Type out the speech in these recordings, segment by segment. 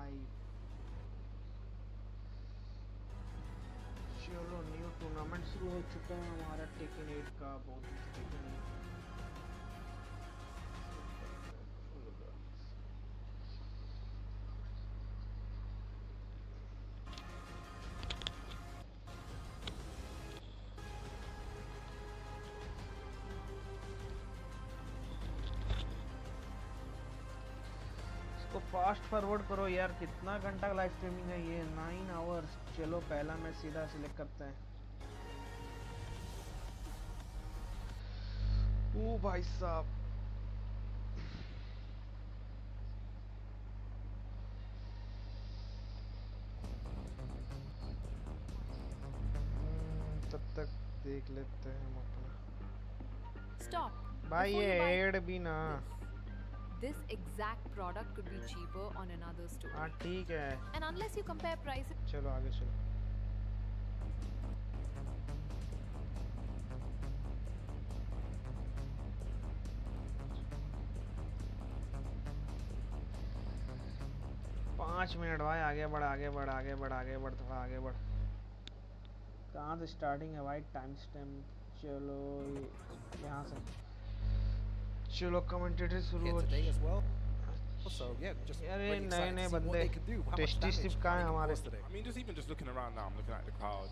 भाई। चलो new tournament शुरू हो चुका है हमारा टेकन 8 का। बहुत टेकन 8 इसको फास्ट फॉरवर्ड करो यार। कितना घंटा लाइव स्ट्रीमिंग है ये? 9 आवर्स। चलो पहला मैच सीधा सिलेक्ट करते हैं। ओ भाई साहब, तब तक देख लेते हैं हम अपना। Stop. भाई ये एड भी ना। This exact product could be cheaper on another store. हाँ ठीक है। And unless you compare prices. चलो आगे चलो। पाँच मिनट भाई। आगे बढ़ आगे बढ़ आगे बढ़ आगे बढ़, थोड़ा आगे बढ़। कहाँ से स्टार्टिंग है भाई? Time stamp. चलो यहाँ से। चलो कमेंटेटर शुरू हो। So yeah, just अरे really नए excited नए to see what बंदे। they can do. How much tasty damage स्टिप they कहाँ है can हमारे? cause today. I mean, even just looking around now, I'm looking at the crowd.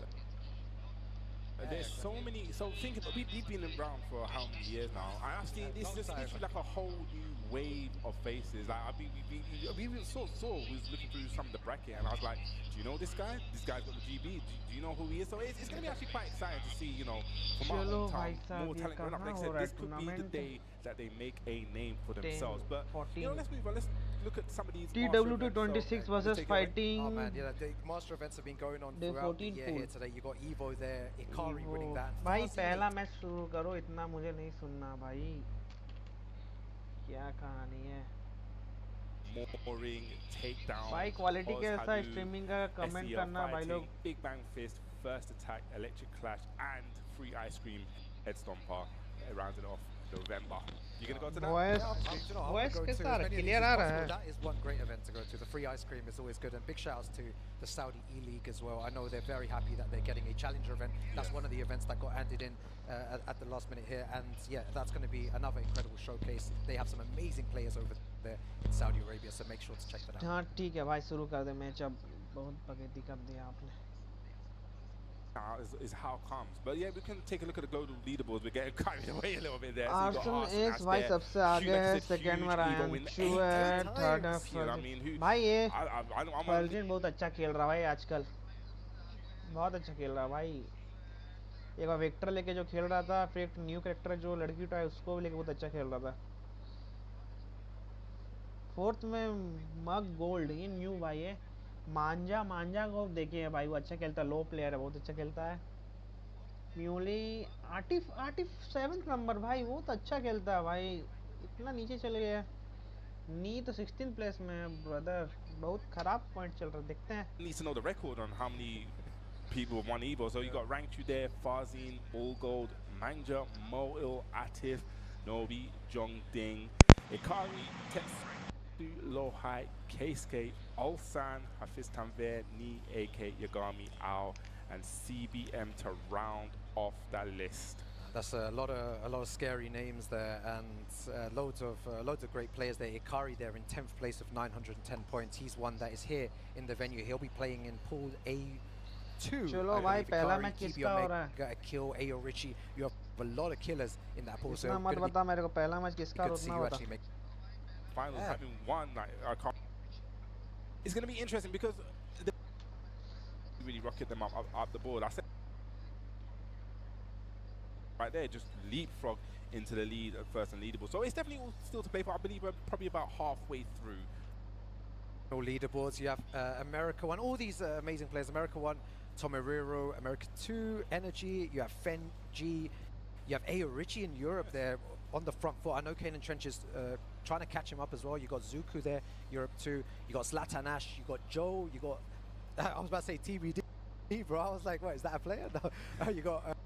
There's so many. So thinking, we've been around for how many years now? I actually this is just literally like a whole new wave of faces. Like we even saw we was looking through some of the bracket, and I was like, do you know this guy? This guy's got the GB. Do you know who he is? So it's going to be actually quite exciting to see, you know, from our hometown, more talent growing up. Like I said, this could be the day that they make a name for themselves. But you know, let's move on. Let's look at some of these. TW2 26 versus fighting. Oh man, yeah, the master events have been going on throughout the year here today. You got Evo there, Ikari winning that. भाई पहला match शुरू करो, इतना मुझे नहीं सुनना भाई। क्या कहानी है Mooring, takedown, भाई? क्वालिटी के साथ स्ट्रीमिंग का कमेंट करना भाई लोग। Big Bang Fist, first attack, electric clash, and free ice cream head stomper. Rounded off November. You gonna go to that? Voice के साथ क्लियर आ रहा है। That is one great event to go to. The free ice cream is always good, and big shout outs to the Saudi E-League as well. I know they're very happy that they're getting a challenger event. That's one of the events that got handed in at the last minute here, and yeah, that's going to be another incredible showcase. They have some amazing players over there in Saudi Arabia, so make sure to check that out. हाँ ठीक है भाई, शुरू कर दे match. अब बहुत बगैती कर दिया आपने। Is how comes, but yeah, we can take a look at the global leaderboards. We're getting carried away a little bit there. Arsenal X भाई सबसे आगे है, सेकंड में रायन शू है, थर्ड है भाई। ये फर्जिन बहुत अच्छा खेल रहा है भाई आजकल, बहुत अच्छा खेल रहा है भाई। एक बार वेक्टर लेके जो खेल रहा था, फिर एक न्यू कैरेक्टर जो लड़की उठाया उसको लेके बहुत अच्छा खेल रहा था। फोर्थ में मग गोल्ड, ये न्यू भाई है। मांजा को देखिए भाई, वो अच्छा खेलता है, लो प्लेयर है, बहुत अच्छा खेलता है। म्यूली आटिफ 7th नंबर भाई, बहुत अच्छा खेलता है भाई। इतना नीचे चले गया। नी तो 16th प्लेस में है ब्रदर, बहुत खराब पॉइंट चल रहा है। देखते हैं। Needs to know the record on how many people have won Evo. So you got Ranked there, Farzin, All Gold, Manja, Moil, Atif, Nobi, Jong Ding, Ikari, Tetsu, Lohai, Keisuke, Ulsan, Hafiz Tanver, Ni, AK, Yagami, Ao, and CBM to round off that list. That's a lot of scary names there, and loads of great players there. Ikari there in 10th place with 910 points. He's one that is here in the venue. He'll be playing in Pool A2. चलो भाई पहला match किसका हो रहा है? Got a kill, Ayo Richie. You have a lot of killers in that pool. इतना मत बता मेरे को, पहला मैच किसका उतना बता। Finals having won, like I can't. It's going to be interesting because they really rocket them up the board. I said right there, just leapfrog into the lead at first and leaderboard. So it's definitely all still to play for. I believe we're probably about halfway through. No leaderboards. You have America 1, all these amazing players. America 1, Tomohiro, America 2, Energy. You have Fen G. You have Ayo Richie in Europe there on the front foot. I know Kanan Trench is trying to catch him up as well. You got Zuku there, Europe 2. You got Zlatan Ash. You got Joe. You got I was about to say TBD, bro. I was like, what, is that a player? No. You got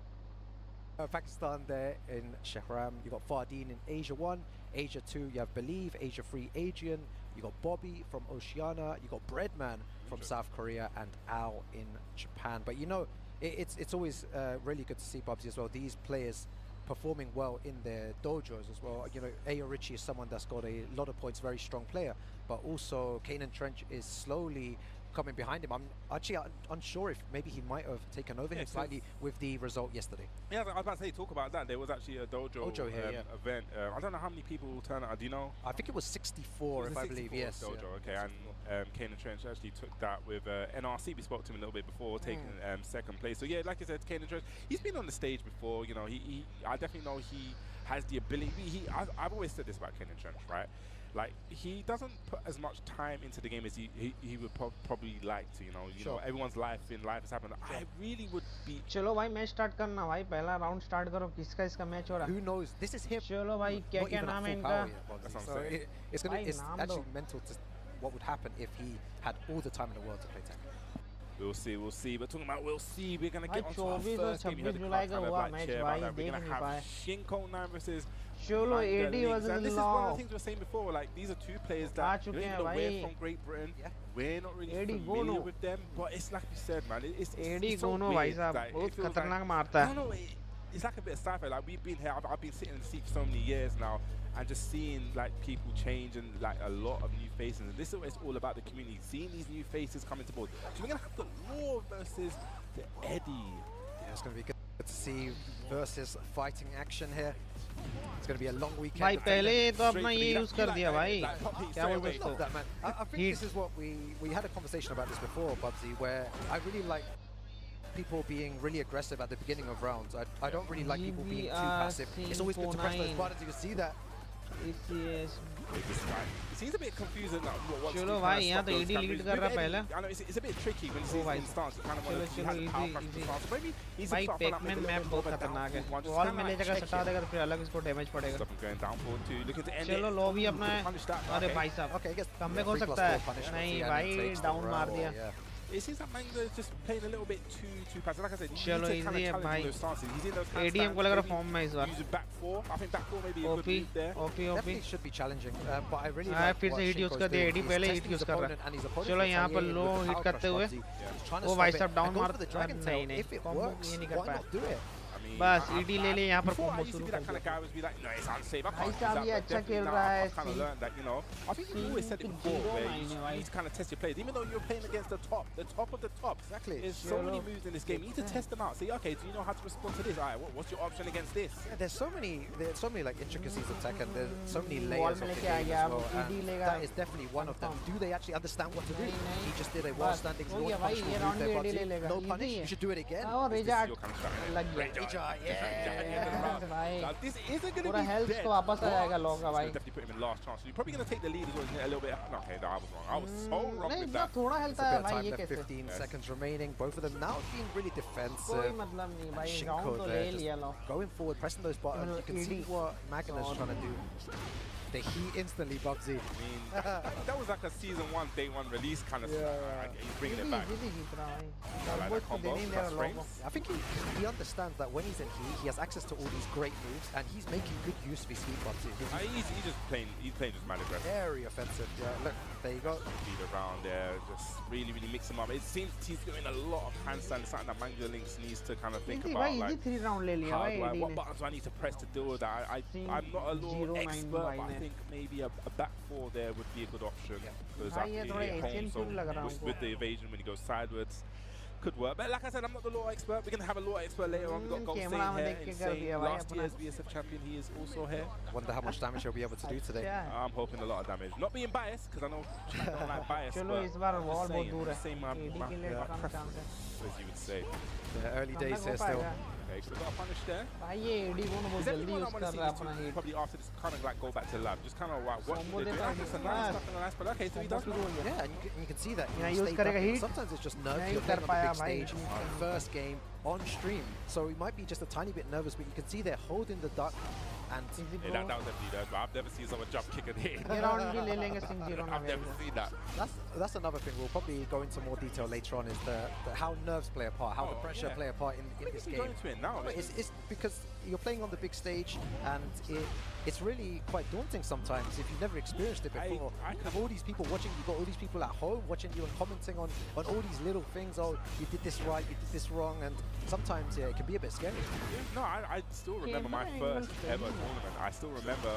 Pakistan there in Shahram. You got Fardeen in Asia 1, Asia 2. You have Believe, Asia 3, Adrian. You got Bobby from Oceania. You got Breadman from South Korea, and Al in Japan. But you know, it's always really good to see, Bubsy, as well. These players performing well in their dojos as well. You know, Ayo Richie is someone that's got a lot of points, very strong player, but also Kanan Trench is slowly coming behind him. I'm actually unsure if maybe he might have taken over him slightly with the result yesterday. Yeah, I was about to say, talk about that. There was actually a dojo here, event. I don't know how many people will turn out. Do you know? I think it was 64, if I believe. Yes. Dojo, okay. And Kanan Trench actually took that with NRC. We spoke to him a little bit before, taking second place. So yeah, like I said, Kanan Trench, he's been on the stage before. You know, I definitely know he has the ability. I've always said this about Kanan Trench, right? Like, he doesn't put as much time into the game as he would probably like to, you know, everyone's life has happened. I really would be... चलो भाई match start करना भाई पहला round start करो किसका इसका match हो रहा है Who knows? This is him. चलो भाई क्या नाम है इनका It's actually mental to what would happen if he had all the time in the world to play Tekken. We'll see. But talking about we'll see, we're going to get on to our 24 first और game. 26 जुलाई का हुआ match भाई We're देख going to नहीं पाए have Shinko 9 versus चलो AD and versus this is one of Law the things we were saying before, like these are two players uh that चुके हैं we're भाई from Great Britain. We're not really AD familiar Gono with them, but it's like you said, man, it's AD so Gono weird. भाई साहब Like, बहुत it feels खतरनाक like, मारता I है don't know, it's like a bit of sci-fi. Like we've been here, I've been sitting in the seat for so many years now, and just seeing like people change and like a lot of new faces. And this is what it's all about, the community, seeing these new faces coming to board. So we're gonna have the Law versus the Eddie. Yeah, it's going to be good to see versus fighting action here. It's going to be a long weekend. भाई पहले तो अपना ये use कर दिया भाई क्या बोलते I love that, man. I think this is what we had a conversation about this before, Bubsy, where I really like people being really aggressive at the beginning of rounds. I don't really like people being too passive. It's always good to press those buttons. You can see that. It seems a bit confusing. चलो भाई यहाँ तो AD lead कर रहा पहला I know it's a bit tricky when you see in stance. You kind of want to have the power back to stance. Maybe he's भाई Pac-Man map बहुत खतरनाक है वॉल में ले जाकर सटा देगा तो फिर अलग इसको डैमेज पड़ेगा going down forward too, looking to end चलो it. लो भी अपना है अरे भाई साहब कमबैक हो सकता है नहीं भाई डाउन मार दिया It seems like Manga is just playing a little bit too passive. Like I said, you चलो need to kind easy है of भाई challenge those stances. He's in those kind of ADM को लग रहा stances, form में इस बार using back four. I think back four maybe a good OP move there. OP Definitely should be challenging, but I really हाँ like फिर what से hit use Shinko's कर दिया doing. AD He's पहले testing hit his use कर रहा opponent and his opponent चलो is यहाँ पर retaliating low with the hit power करते crush, हुए Bubsy. He's trying to वो stop भाई it साहब डाउन and go मार for the dragon tail. नहीं If it कॉम्बो works, ये नहीं कर why पाया not do it? I mean, बस ED ले ले यहाँ पर before I combo used to शुरू be कर that kind of दिया guy, was be like, no, it's unsafe. I भाई can't use साहब that. ये But अच्छा definitely खेल now रहा है I've kind of learned that, you know. I think you always said it before, where you need to kind of test your players, even though you're playing against the top of the top. Exactly. There's so many moves in this game. You need to test them out. See, okay, do you know how to respond to this? All right, what's your option against this? Yeah, there's so many like intricacies of Tekken. There's so many layers of the लेके game आ गया as well. ED And लेगा that is definitely one of them. Do they actually understand what to do? नहीं, He just did a wall बस, standing हो गया launch भाई, punish ये move round there, भी AD ले Bubsy. लेगा, No easy punish. है। You should do it again. और This is रेजा your kind of strategy. लग गया Reja, Yes, भाई Now, this isn't going to पूरा be हेल्थ dead, तो वापस आ जाएगा but लॉ का it's भाई gonna definitely put him in last chance. So you're probably going to take the lead as well, isn't it? A little bit. Okay, no, I was wrong. I was so wrong नहीं with इतना that. थोड़ा health It's a है bit of भाई time ये left, कैसे 15 seconds remaining. Both of them now being really कोई defensive. मतलब नहीं भाई Shinko राउंड तो there ले just लिया law going forward, pressing those buttons. You can see ED. what Magna is trying to do. The heat instantly, Bubsy. I mean, that was like a season 1, day 1 release kind of stuff. He's bringing it back. Easy जीत रहा भाई I like वो that इसको combo. देने ही दे रहा Plus law को frames. I think he understands that when he's in heat, he has access to all these great moves, and he's making good use of his heat, Bubsy. He's just playing just mad aggressive. Very offensive. Yeah, look, there you go. Lead around there, just really mix him up. It seems he's doing a lot of handstand, something that Manga Links needs to kind of think easy about. भाई Like, easy 3 round ले लिया how भाई do I, AD what ने buttons do I need to press to deal with that? I'm not a law 0-9 expert, but भाई I ने think maybe a back four there would be a good option. Because भाई ये थोड़ा home, Asian so feel लग रहा है with the evasion when he goes sideways, could work. But like I said, I'm not the law expert. We're going to have a law expert later on. We've got Gold camera में here. देख के कर Insane. दिया भाई Last अपना year's VSF champion, he is also here. Wonder how much damage he'll be able to do today. अच्छा है I'm hoping a lot of damage. Not being biased, because I know I don't like bias. चलो but इस बार I'm just wall बहुत saying, दूर है just saying my AD के लिए कम preference, chance है as you would say. The early come days हो here still. पाएगा Okay, so we got a punish there. भाई ये AD को ना बहुत Is जल्दी everyone I use want to कर see रहा है these अपना two hit probably after this kind of like go back to lab, just kind of like what Combo they're देता doing. है It's a बस। nice stuff and a nice, but okay, so he does शुरू हो गया Yeah, and you can see that. Yeah, he use stayed करेगा back. heat. Sometimes it's just nerves. नहीं You're कर playing on the पाया big भाई stage, first game on stream, so he might be just a tiny bit nervous, but you can see they're holding the duck. And easy Yeah, pro that was definitely that, but I've never seen someone jump kick and hit. ये round भी ले लेंगे Singh zero ना I've never seen that. that's another thing. We'll probably go into more detail later on. Is the how nerves play a part, how the Oh, pressure yeah. play a part in We this can go game. into it now. But it's because you're playing on the big stage, and it's really quite daunting sometimes if you've never experienced it before. I You have all these people watching, you've got all these people at home watching you and commenting on all these little things. Oh, you did this right, you did this wrong, and sometimes it can be a bit scary. No, I still remember my first ever tournament. I still remember.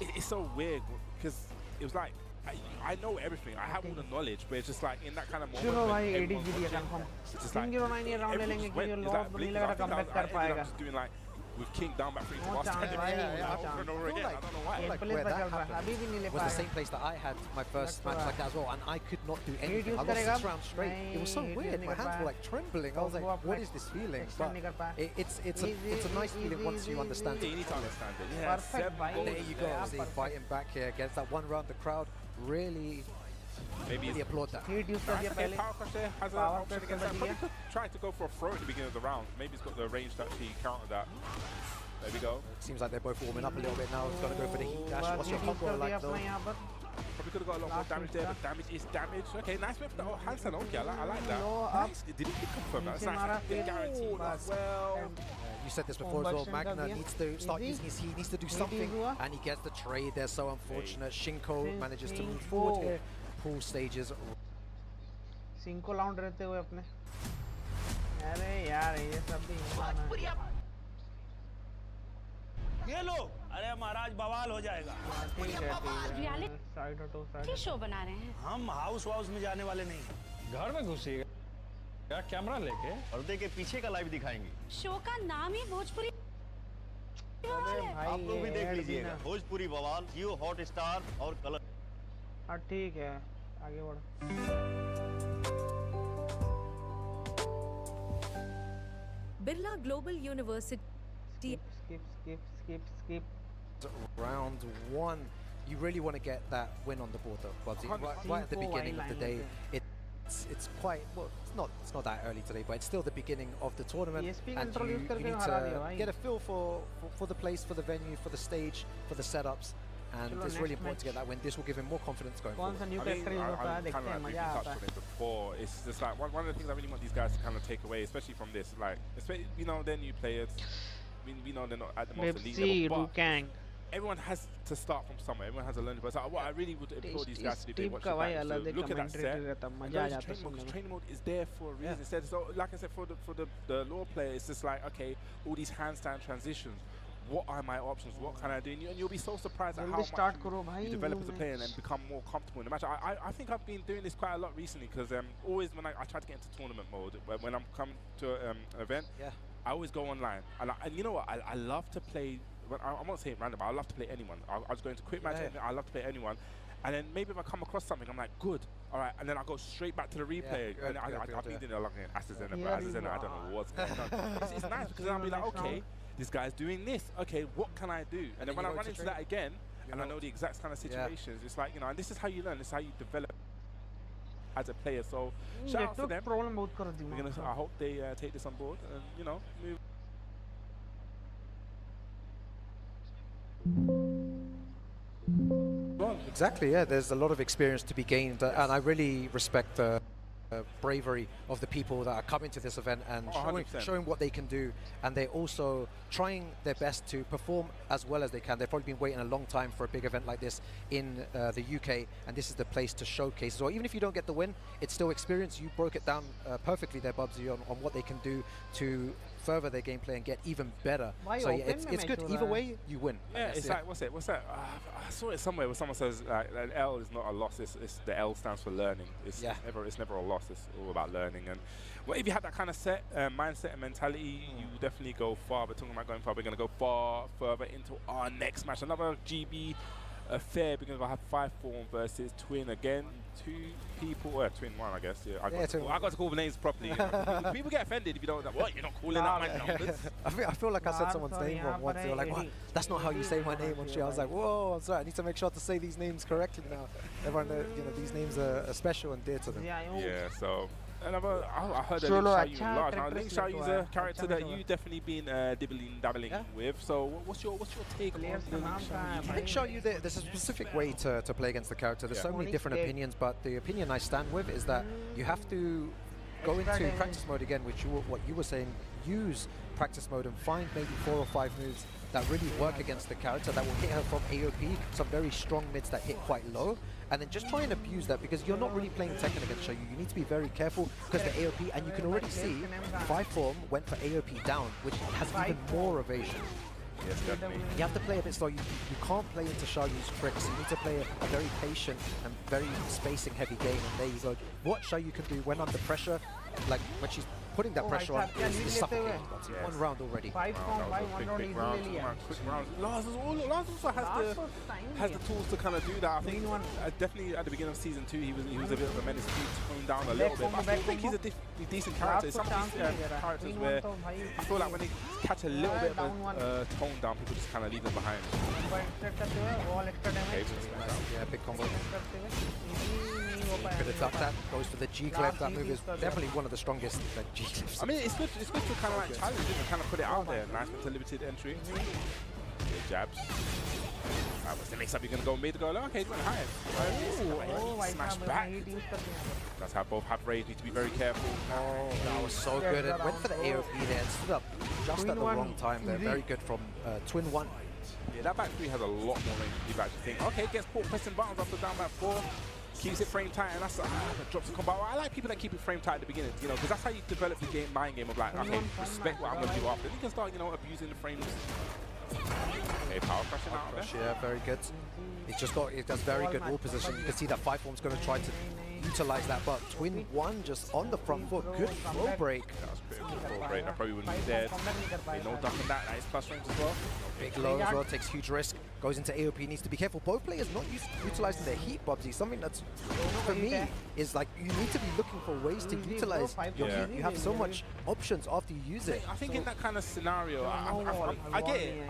It's so weird because it was like I know everything. I have all the knowledge, but it's just like in that kind of moment. चलो when भाई everyone's 80 जीत गया watching, confirm it's just like 309 ये round ले everything लेंगे just went. क्योंकि It's loss like नहीं blinking. लग I रहा think कमबैक I कर ended up पाएगा just doing like with King down back 3 to No boss chance, 10 भाई, again, no over chance. and over again. I don't know why. I feel like Gameplay where पे that चल रहा है, happened अभी भी नहीं ले was the पाएगा same place that I had my first match like that as well, and I could not do anything. use I lost करेगा? 6 rounds straight. It was so नहीं, weird. नहीं My कर hands पाया। were like trembling. I was वो like, अपना what is this feeling? extend नहीं कर But पाया। it's a nice feeling once you understand You it. need to understand it. Yeah, Perfect, 7 भाई। goals There you go. Yeah, See, perfect. fighting back here against that one round. The crowd really Maybe applaud that. Heat use कर दिया okay, पहले Power Crush there has an Power option Crush against कर that. दिया। Probably could try to go for a throw at the beginning of the round. Maybe it's got the range to actually counter that. There we go. Seems like they're both warming up a little bit now. He's going to go for the heat dash. बस What's heat your use combo कर दिया like though? अपना यहाँ पर Probably could have got a lot more Last damage there, hit, but damage is damage. Okay, nice whip. Oh, handstand. Okay, I like that. Low up. Nice. Did he confirm that? That's नीचे nice. मारा Big फिर guarantee as बस well. And You said this before as well. Combustion कर Magna दिया। needs to start Easy. using his heat, needs to do Easy something, हुआ। and he gets the trade there. So unfortunate. Shinko Sin- manages to move Sinko। forward here. Pool stages. Singh को लाउंड रहते हुए अपने अरे यार ये सब भी इंसान है। ये लो अरे महाराज बवाल हो जाएगा ठीक है Reality साइड हटो साइड शो बना रहे हैं। हम हाउस वाउस में जाने वाले नहीं घर में घुसिएगा कैमरा लेके पर्दे के पीछे का लाइव दिखाएंगे। शो का नाम ही भोजपुरी अरे भाई आप लोग भी ये देख ad लीजिएगा ना- भोजपुरी बवाल जियो हॉट स्टार और कलर। हाँ ठीक है आगे बढ़ो Birla Global University. skip Round 1. You really want to get that win on the board though, Bugsy. Right at the Cinco beginning of the day. line It's quite well. It's not that early today, but it's still the beginning of the tournament, ESP and control use you करके need हरा दिया to भाई। get a feel for the place, for the venue, for the stage, for the setups, and चलो, it's really next important to get that win. This will give him more confidence going कौन सा forward. New I mean, character use होता है I देखते kind हैं of like मजा briefly आता touched on है it before. It's just like one of the things I really want these guys to kind of take away, especially from this. Like, you know, they're new players. We know they're not at the most elite Bipsy level, but Rukang everyone has to start from somewhere. Everyone has a learning process. What I really would implore these guys to do, if they Steve watch का the भाई back, अलग to एक look at that commentary set. रहता And मजा आ those जाता training mode, 'cause सुनने में training mode is there for a reason. Instead, so like I said, for the law player, it's just like, okay, all these handstand transitions. What are my options? What can I do? And you'll be so surprised at how जल्दी much start करो भाई you develop as a player and then become more comfortable in the match. I think I've been doing this quite a lot recently because always when I try to get into tournament mode, when I'm coming to an event, Yeah. I always go online. And you know what? I love to play. I'm not saying random, but I love to play anyone. I was going to quick match. Yeah. I love to play anyone. And then maybe if I come across something, I'm like, good, all right. And then I go straight back to the replay. good, And good, I've good, been doing it like Asazena, Yeah, I don't know what's going on. It's nice because then I'll be like, Next okay, round. this guy's doing this. Okay, what can I do? And then then when you I know run to into train. that again, You and I know. know the exact kind of Yeah. situations, it's like, you know, and this is how you learn. This is how you develop as a player. So shout out to network them. Problem बहुत कर दी We're gonna. I hope they take this on board and you know move. Exactly, yeah. There's a lot of experience to be gained, and I really respect the bravery of the people that are coming to this event and Oh, showing, 100%. showing what they can do, and they're also trying their best to perform as well as they can. They've probably been waiting a long time for a big event like this in the UK, and this is the place to showcase. So even if you don't get the win, it's still experience. You broke it down perfectly there, Bubsy, on what they can do to further their gameplay and get even better. Why So yeah, open it's में good. match हो Either रहा है? way, you win. I Yeah, guess, it's like what's that? I saw it somewhere where someone says an L is not a loss. It's the L stands for learning. It's never a loss. It's all about learning. And well, if you have that kind of mindset and mentality, you will definitely go far. But talking about going far, we're going to go far further into our next match. Another GB affair. We're going to have 5-4 versus Twin again. Two people, Twin one, I guess. Yeah, I got to call the names properly. You know. People get offended if you don't. What? You're not calling out my numbers. I feel like I said Baar someone's sorry, name wrong यहाँ once. पर They were like, है "What? Eddie." That's not how you say my name on stream." I was like, "Whoa, I'm sorry. I need to make sure to say these names correctly now." Everyone, these names are special and dear to them. Yeah, so another. I heard that Cholo, Ling Xiaoyu अच्छा large. Now character Ling select Xiaoyu is हुआ a है, character अच्छा that match you definitely been dabbling with. So what's your take on Players का Ling नाम कहाँ है Xiaoyu? I think show you there's a specific way to play against the character. There's so many Only different dead. opinions, but the opinion I stand with is that you have to go into Extra practice mode again, which what you were saying, use practice mode and find maybe 4 or 5 moves that really work against the character that will hit her from AOP, some very strong mids that hit quite low, and then just try and abuse that, because you're not really playing Tekken against Xiaoyu. You need to be very careful because the AOP, and you can already see 5 form went for AOP down, which has even more evasion. Yes, definitely. You have to play a bit slow. You can't play into Xiaoyu's tricks. You need to play a very patient and very spacing heavy game, and there you go. What Xiaoyu can do when under pressure, like when she's putting that pressure on, is suffocating. That's Yes. 1 round already. 5 from 5, 1 round Quick easily rounds, लिया. quick rounds. Lars also has the tools to kind of do that. I think definitely at the beginning of season 2 he was a bit of a menace. He toned down a little bit. But I think he's a decent character. It's some of these characters where I feel like when they catch a little bit of a tone down, people just kind of leave them behind. All extra damage. Yeah, big combo. करते हुए easy नहीं हो पाया. Could have ducked that. Goes for the G clip. That move is definitely one of the strongest G clips. I mean, it's good to kind of like challenge it and kind of put it out there. Nice with limited entry. Yeah, jabs. What's the next up? You're going to go mid, go low? Okay, he's going high. Smash back. That's how both have rage. Need to be very careful. Oh, that was so good. It went for the AOP there and stood up just at the wrong time there. Very good from Twin 1. Yeah, that back 3 has a lot more range than you actually think. Okay, gets caught pressing buttons after down back 4. Keeps it frame tight, and that's that drops the combo. I like people that keep it frame tight at the beginning, you know, because that's how you develop the mind game of like, okay, respect what I'm going to do after. Then you can start, you know, abusing the frames. Okay, power crushing out there. Yeah, very good. It does very good wall position. You can see that 5 form's going to try to utilize that, but Twin 1 just on the front foot. Good throw break. That was pretty good throw break. That probably wouldn't be dead. No ducking that. That is plus range as well. Big low as well, takes huge risk. Goes into AOP, needs to be careful. Both players not utilizing their heat, Bubsy. Something that's, for me, is like you need to be looking for ways to utilize your heat. You have so much options after you use it. I think in that kind of scenario, I get it.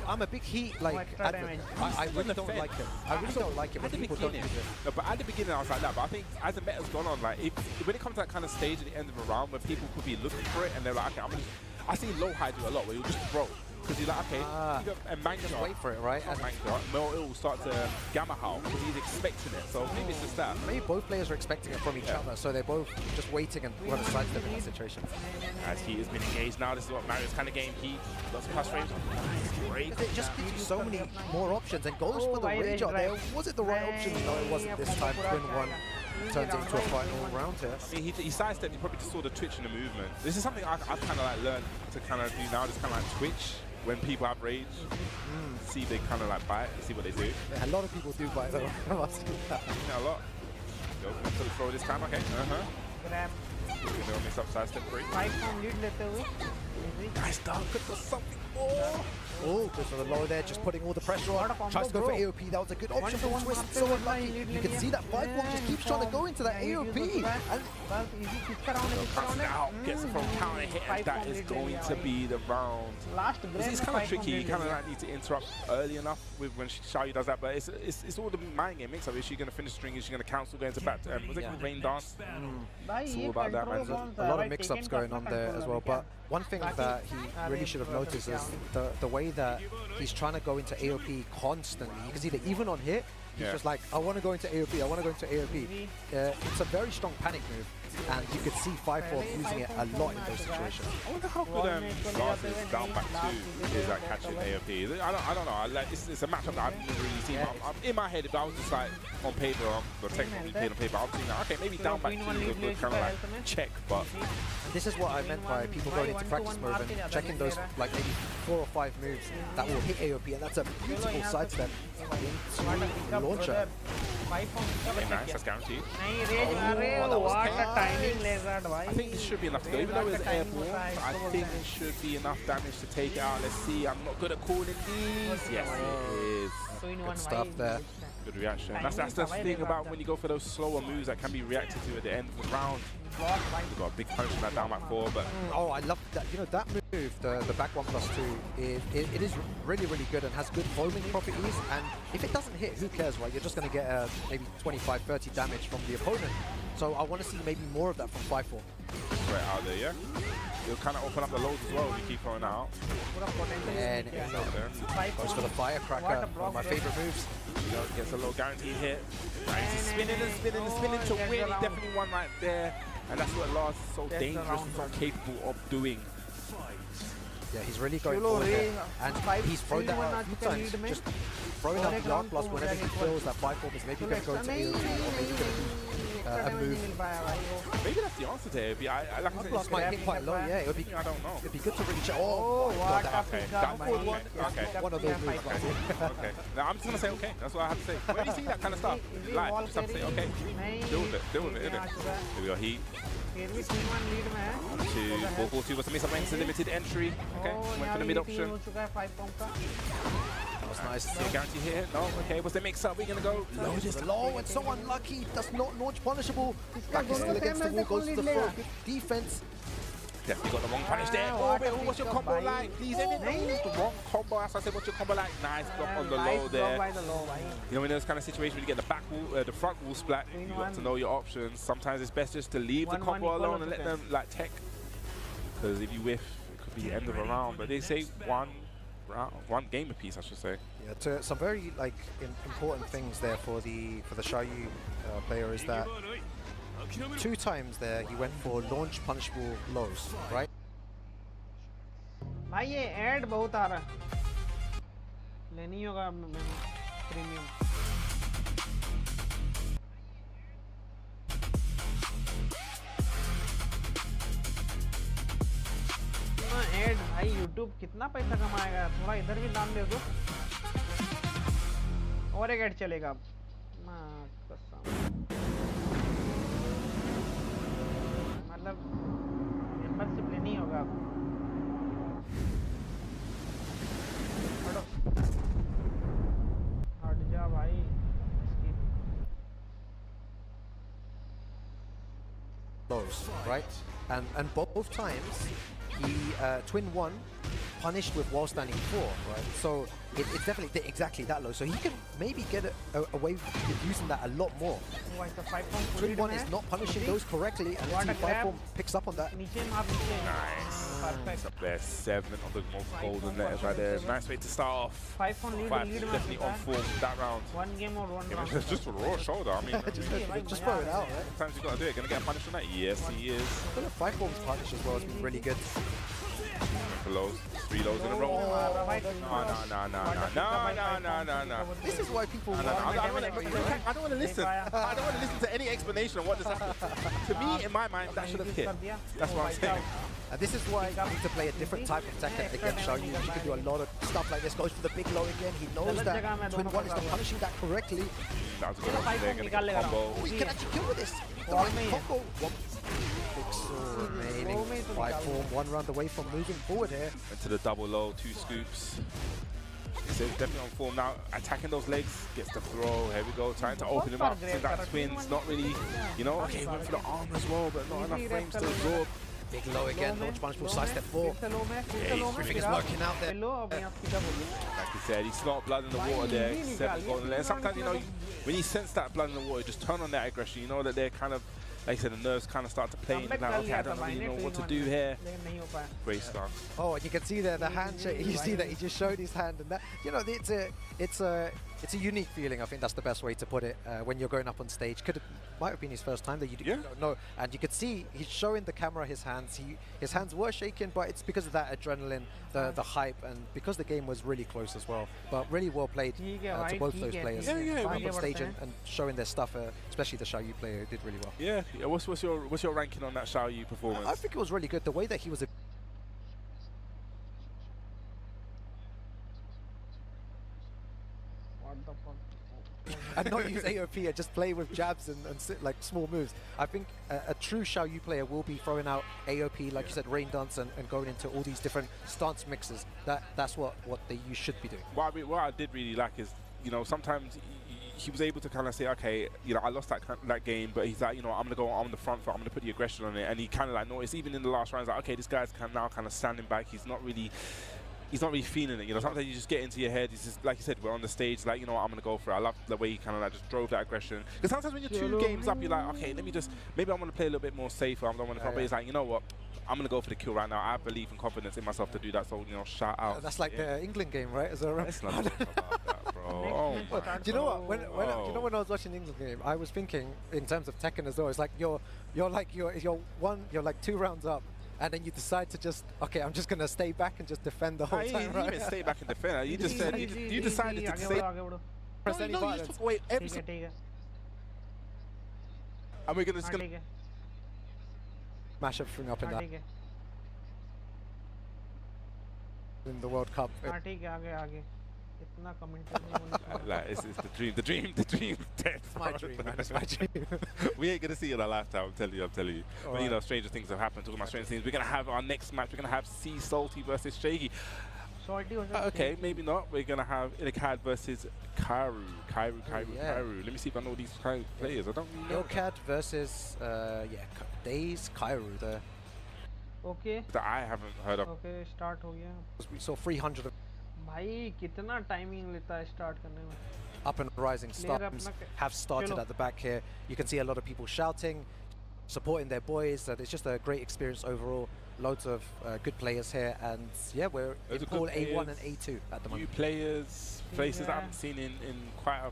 I'm a big heat like advocate. I really don't like it. I really don't like it when people don't use it. No, but at the beginning I was like that. But I think as the meta's gone on, like when it comes to that kind of stage at the end of a round where people could be looking for it and they're like, okay, I see low high do a lot where you'll just throw. Because you're like, okay, and Manga just wait for it, right? And Mel will start to gamma howl because he's expecting it. So maybe it's just that. Maybe both players are expecting it from each other, so they're both just waiting and want to sidestep in that situation. As he has been engaged now, this is what Mario's kind of game. He lots of plus range. Great. It just gives you so many more options and goes for the rage out there. Was it the right option? No, it wasn't this time. Twin 1 turns into a final round here. I mean, he sidestepped. You probably just saw the twitch in the movement. This is something I've kind of like learned to kind of do now. Just kind of like twitch. When people have rage, see they kind of like bite, see what they do. Yeah, a lot of people do bite though. Yeah, a lot. Go for the throw this time, okay. Gonna mix up sidestep 3. 5 from lead लेते हुए. Nice down, good for something more. Oh, good for the low there, just putting all the pressure on. Tries to go for AOP, that was a good option for Twist. So unlucky. You can see that 5-1 just keeps trying to go into that AOP. And Out, gets it from counter hit, and that is going to be the round. It's kind of tricky, you kind of like need to interrupt early enough with when Xiaoyu does that, but it's all the mind game mix up. Is she going to finish string? Is she going to cancel, go into back? Was it called Rain Dance? It's all about that, man. A lot of mix-ups going on there as well, but one thing that he really should have noticed is the way that he's trying to go into AOP constantly. You can see that even on hit, he's just like, I want to go into AOP, I want to go into AOP. It's a very strong panic move, and you could see 5-4 using it a lot in those situations. I wonder how good Lars is down back 2 is at catching AOP. I don't know. It's a matchup that I've never really seen. In my head, if I was just like on paper, or technically played on paper, I would think, okay, maybe down back 2 would kind of like check, but... This is what I meant by people going into practice mode and checking those like maybe 4 or 5 moves that will hit AOP, and that's a beautiful sidestep into launcher. Okay, nice, that's guaranteed. What a timing lizard, I think this should be enough to go. Even though it's airborne, I think it should be enough damage to take it out. Let's see, I'm not good at calling these. Yes, it is. Good stuff there. Good reaction. That's the thing about when you go for those slower moves that can be reacted to at the end of the round. You've got a big punch from that down back 4, but... Oh, I love that. You know, that move, the back 1+2, it is really, really good and has good foaming properties. And if it doesn't hit, who cares, right? You're just going to get maybe 25, 30 damage from the opponent. So I want to see maybe more of that from 5-4. Right out there, yeah? You'll kind of open up the loads as well if you keep throwing out. And goes for the firecracker, one of my favorite moves. Gets a little guaranteed hit. Nice. Spinning and spinning and spinning to win. He definitely won right there. And that's what Lars is so That's the dangerous round and so one. capable of doing. Yeah, he's really going Chalo, forward there. Ray, And five- he's thrown that 3-1 out a few आज का times. lead में. Just throwing और out एक the round R plus तो whenever हो he जाएगा feels that 5-4 is maybe चलो, going to go extra into नहीं, AoE or maybe going to do extra a damage नहीं move. मिल पाया भाई वो. Maybe that's the answer to it. Like I R said, plus it's- might hit quite low, yeah. It would be, I don't know. it'd be good to really check. Oh, Oh, my what God, a okay, pick up that by one, him. okay. Pick up One of किया those moves. 5 Okay. Now I'm just gonna say okay. That's what I have to say. When you see that kind of stuff, like, you just have to say okay. Deal with it, innit? Here we go, Heat. फिर भी 3-1 lead में है. 4-4-2 was a miss. It's a limited entry. Okay, Oh, went यहाँ for the भी mid 3 option. हो चुका है 5 pump का. That was nice. See a guarantee here? No? Okay, what's the mix up? We're gonna go low. Just low and so unlucky. Does not launch punishable. Back is दोनों still against the same wall. है, Goes to the कौन floor. lead Good defense. Definitely got the wrong punish there. Ah, Oh, what wait, a what's your pick up combo by- like? Please, end it. The wrong combo. As I said, what's your combo like? Nice block on the Nice low block there. by the low भाई. You know, in those kind of situations where you get the back wall, the front wall splat, you got to know your options. Sometimes it's best just to leave the 1-1 combo equal alone and let to them like tech. Because if you whiff, it could be the end of a round. But they say one game apiece, I should say. Yeah, some very important things there for the Xiaoyu player is that 2 times there he went for launch punishable lows, right? भाई ये add बहुत आ रहा है. लेनी होगा premium. Add भाई YouTube कितना पैसा कमाएगा. थोड़ा इधर भी दाम दे दो. और एक ऐड चलेगा अब. माँ कसम. मतलब मेंबरशिप लेनी होगा अब. हटो. हट जा भाई. Lows, right? And both times he twin one punished with wall standing 4, right? So it's definitely exactly that low. So he can maybe get away with using that a lot more. वो ऐसा 5 pump Twin one is not punishing those correctly, and What a let's see if 5 grab. picks up on that. नीचे मार नीचे. Nice. Perfect. Up there, 7 on the most golden letters right there. Nice way to start off. 5 on lead. Five Lead में definitely on form that round. 1 game or 1 Yeah, round. but just a raw shoulder. I mean, Just throw it out, right? sometimes you gotta do it. Gonna get a punish on that? Yes, he is. But the 5 forms punish as well has been really good. For lows, 3 lows in a row. No. This is why people I don't want to listen. I don't want to listen to any explanation of what just happened. To me, in my mind, that should have hit. That's what I'm saying. And this is why you need to play a different type of Tekken against Xiaoyu. You can do a lot of stuff like this. Goes for the big low again. He knows that Twin 1 is not punishing that correctly. That was a good one. They're gonna get a combo. Oh, he can actually kill with this. The right combo. One pixel remaining. 5 form, 1 round away from moving forward here. Into the double low, 2 scoops. So definitely on form now, attacking those legs, gets the throw, here we go, trying to open him up, see that Twin's not really, you know, okay, went for the arm as well, but not enough frames to absorb. Big low again, launch punishable side step 4. Everything is working out there. Like you said, he snort blood in the water there, 7 golden legs. Sometimes, you know, when you sense that blood in the water, just turn on that aggression, you know that they're kind of, like I said, the nerves kind of start to play, like, okay, I don't really know what to do here. Great start. Oh, and you can see there the handshake. You see that he just showed his hand, and that, you know, it's a unique feeling. I think that's the best way to put it. When you're going up on stage, might have been his first time that you don't know, and you could see he's showing the camera his hands. His hands were shaking, but it's because of that adrenaline, the hype, and because the game was really close as well. But really well played to both those players. Up on stage and showing their stuff, especially the Xiaoyu player did really well. Yeah. What's your ranking on that Xiaoyu performance? I think it was really good. The way that he was. And not use AOP and just play with jabs and like small moves. I think a true Xiaoyu player will be throwing out AOP, like you said, rain dance, and going into all these different stance mixes. That's what you should be doing. What I did really like is, you know, sometimes he was able to kind of say, okay, you know, I lost that game, but he's like, you know, I'm going to go on the front foot, I'm going to put the aggression on it. And he kind of like noticed, even in the last rounds, like, okay, this guy's now kind of standing back. He's not really feeling it, you know. Sometimes you just get into your head. It's just like you said, we're on the stage, like, you know what, I'm gonna go for it. I love the way he kind of like just drove that aggression. Because sometimes when you're 2 games up, you're like, okay, maybe I'm gonna play a little bit more safer. I don't want to. But he's like, you know what, I'm gonna go for the kill right now. I have belief and confidence in myself to do that. So, you know, shout out. That's like the England game, right? Is that right? Let's not talk about that, bro. Oh England my start Do you know what? करो. Do you know when I was watching the England game, I was thinking in terms of Tekken as well. It's like you're like 2 rounds up, and then you decide to just I'm just gonna stay back and just defend the whole You time. didn't Right? even stay back and defend. You just Easy, said easy, you decided easy, to आगे stay. बढ़ो, आगे बढ़ो. Press any No, you buttons. just took away every. ठीक है, ठीक है. And we're gonna just हाँ, gonna. ठीक है. Smash everything up in हाँ, that ठीक है. in the World Cup. हाँ, ठीक है, आगे, आगे. इतना कमेंटेड नहीं होने चाहिए. Like it's the dream. It's my dream, man. It's my dream. We ain't gonna see it in our lifetime. I'm telling you. But you Alright. know, stranger things have happened. Talking about stranger things, we're gonna have our next match. We're gonna have C Salty versus Shaky. Salty हो जाए. Okay, maybe not. We're gonna have Illichad versus Kairu. Yeah. Kairu. Let me see if I know these players. I don't really know. Ilkad versus Days Kairu. Okay. That I haven't heard of. Okay, start हो गया. We saw 300 of भाई कितना timing लेता है start करने में. up and rising Player stars अपना have started चलो. at the back here. You can see a lot of people shouting, supporting their boys. It's just a great experience overall. Loads of good players here, and yeah, we're Loads in of good pool A1 and players, A2 at the New moment. players, places I Yeah. haven't seen in quite a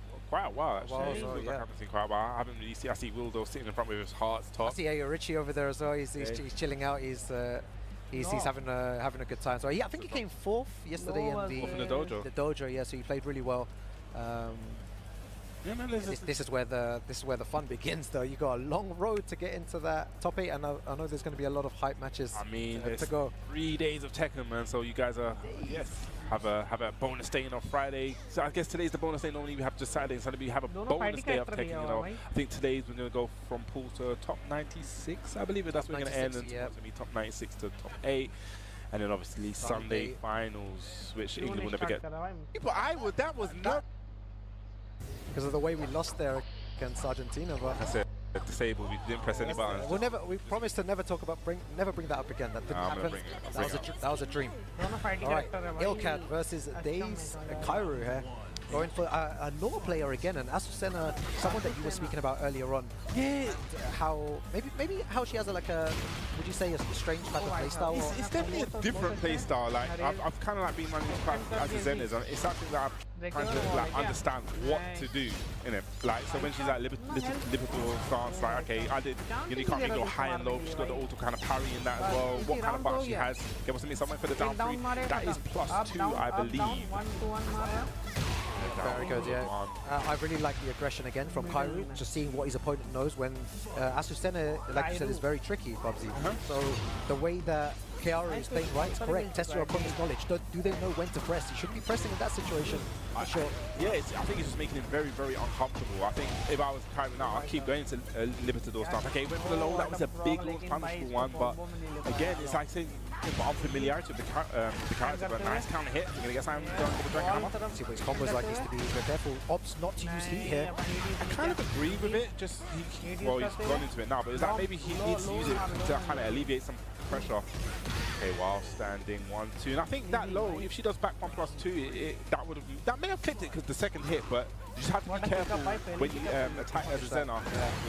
while actually. While, Feels so, like yeah. I haven't seen quite a while. I haven't really seen. I see Wildo sitting in front with his hearts I top. see Richie over there as well. He's chilling out. He's having a good time. So I think he came 4th yesterday No, in Fourth in the dojo. the dojo. Yeah, so he played really well. Yeah, man, This is where the fun begins, though. You got a long road to get into that top 8, and I know there's going to be a lot of hype matches. I mean, to it's go. 3 days of Tekken, man. So you guys are have a bonus day on Friday. So I guess today's the bonus day. Normally we have just Saturday and Sunday. We have a दोनों bonus fighting day of character Tekken. लिया You हुआ know, भाई. I think today's we're gonna go from pool to top 96. I believe that's where we're gonna end, 96, and yeah. tomorrow's gonna be top 96 to top 8. And then obviously Sunday finals, which England will never get. People, that was not. Because of the way we lost there against Argentina, but I said disabled. We didn't press any buttons. we promised to never never bring that up again. That didn't Nah, I'm gonna happen. bring it. I'll That was bring it that was a dream. दोनों fighting All right, character है भाई. Ilkad versus अच्छा Days match है. Kairu here. Going for a normal player again, and Asusena, someone that you were speaking about earlier on. Yeah, How maybe how she has would you say a strange type of playstyle? it's definitely a different play style. Like I've kind of like been running quite as a Zen is, and it's something that I'm trying to like understand what to do in it. Like so when she's like Liverpool stance, like okay, you can't really go high and low. She's got the auto kind of parry in that as well. What kind of button she has? Give us something for the down 3. That is +2, I believe. 1-1 मार रहा है. Very good, yeah. I really like the aggression again from Kairu, just seeing what his opponent knows when Asusena, like you said, is very tricky, Bubsy. So the way that Kiara is playing right is correct. Test your opponent's knowledge. Do they know when to press? You should be pressing in that situation. Sure. Yeah, I think it's just making him very, very uncomfortable. I think if I was Kyrie now, I'd keep going to Libertador stuff. Okay, went for the low. That was a big, low punishable one. But again, it's like saying unfamiliarity with the character. But nice counter hit. You're going to get something done with the Dragon Hammer. See what his combos like needs to be careful. Opts not to use heat here. I kind of agree with it. Just, he's gone into it now. But is that maybe he needs to use it to kind of alleviate some pressure? Okay, while standing 1-2, and I think that low, if she does back 1+2, that may have clicked it because the second hit, but you just have to be careful when you attack as a Zenna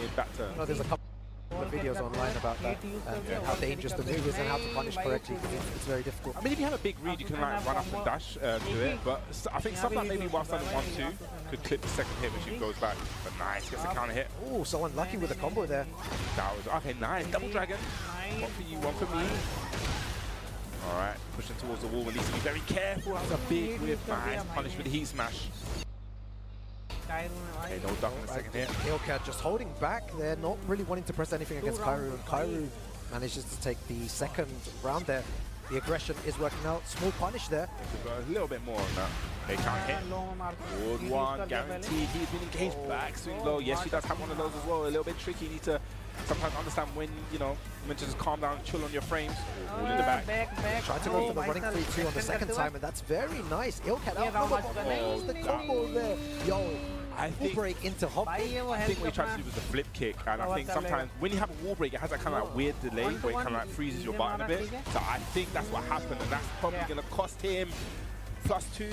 in back turn. No, there's a couple of videos online about that and how dangerous the move is and how to punish correctly. It's very difficult. I mean, if you have a big read, you can like run up and dash to it, but I think stuff like maybe while standing 1-2 could clip the second hit when she goes back. But nice, gets a counter hit. Oh, so unlucky with the combo there. That was okay, nice. Double dragon. One for you, one for me. Alright, pushing towards the wall. We need to be very careful. That's a big whip. Nice punish with the heat smash. Okay, no duck in the second hit. Ilkad just holding back. They're not really wanting to press anything against Kairu, and Kairu manages to take the second round there. The aggression is working out. Small punish there. A little bit more on that. Okay, can't hit. Good one, guaranteed. He's been engaged back, swing low. Yes, she does have one of those as well. A little bit tricky. You need to sometimes understand when, when to just calm down and chill on your frames. All in the back. Tried to go for the running 3-2 on the second time, and that's very nice. Ilkad out the combo there. Yo, I think break into hop. I think what he tried to do was a flip kick, and I think sometimes when you have a wall break, it has that kind of like weird delay where it kind of like freezes your button a bit. So I think that's what happened, and that's probably going to cost him +2.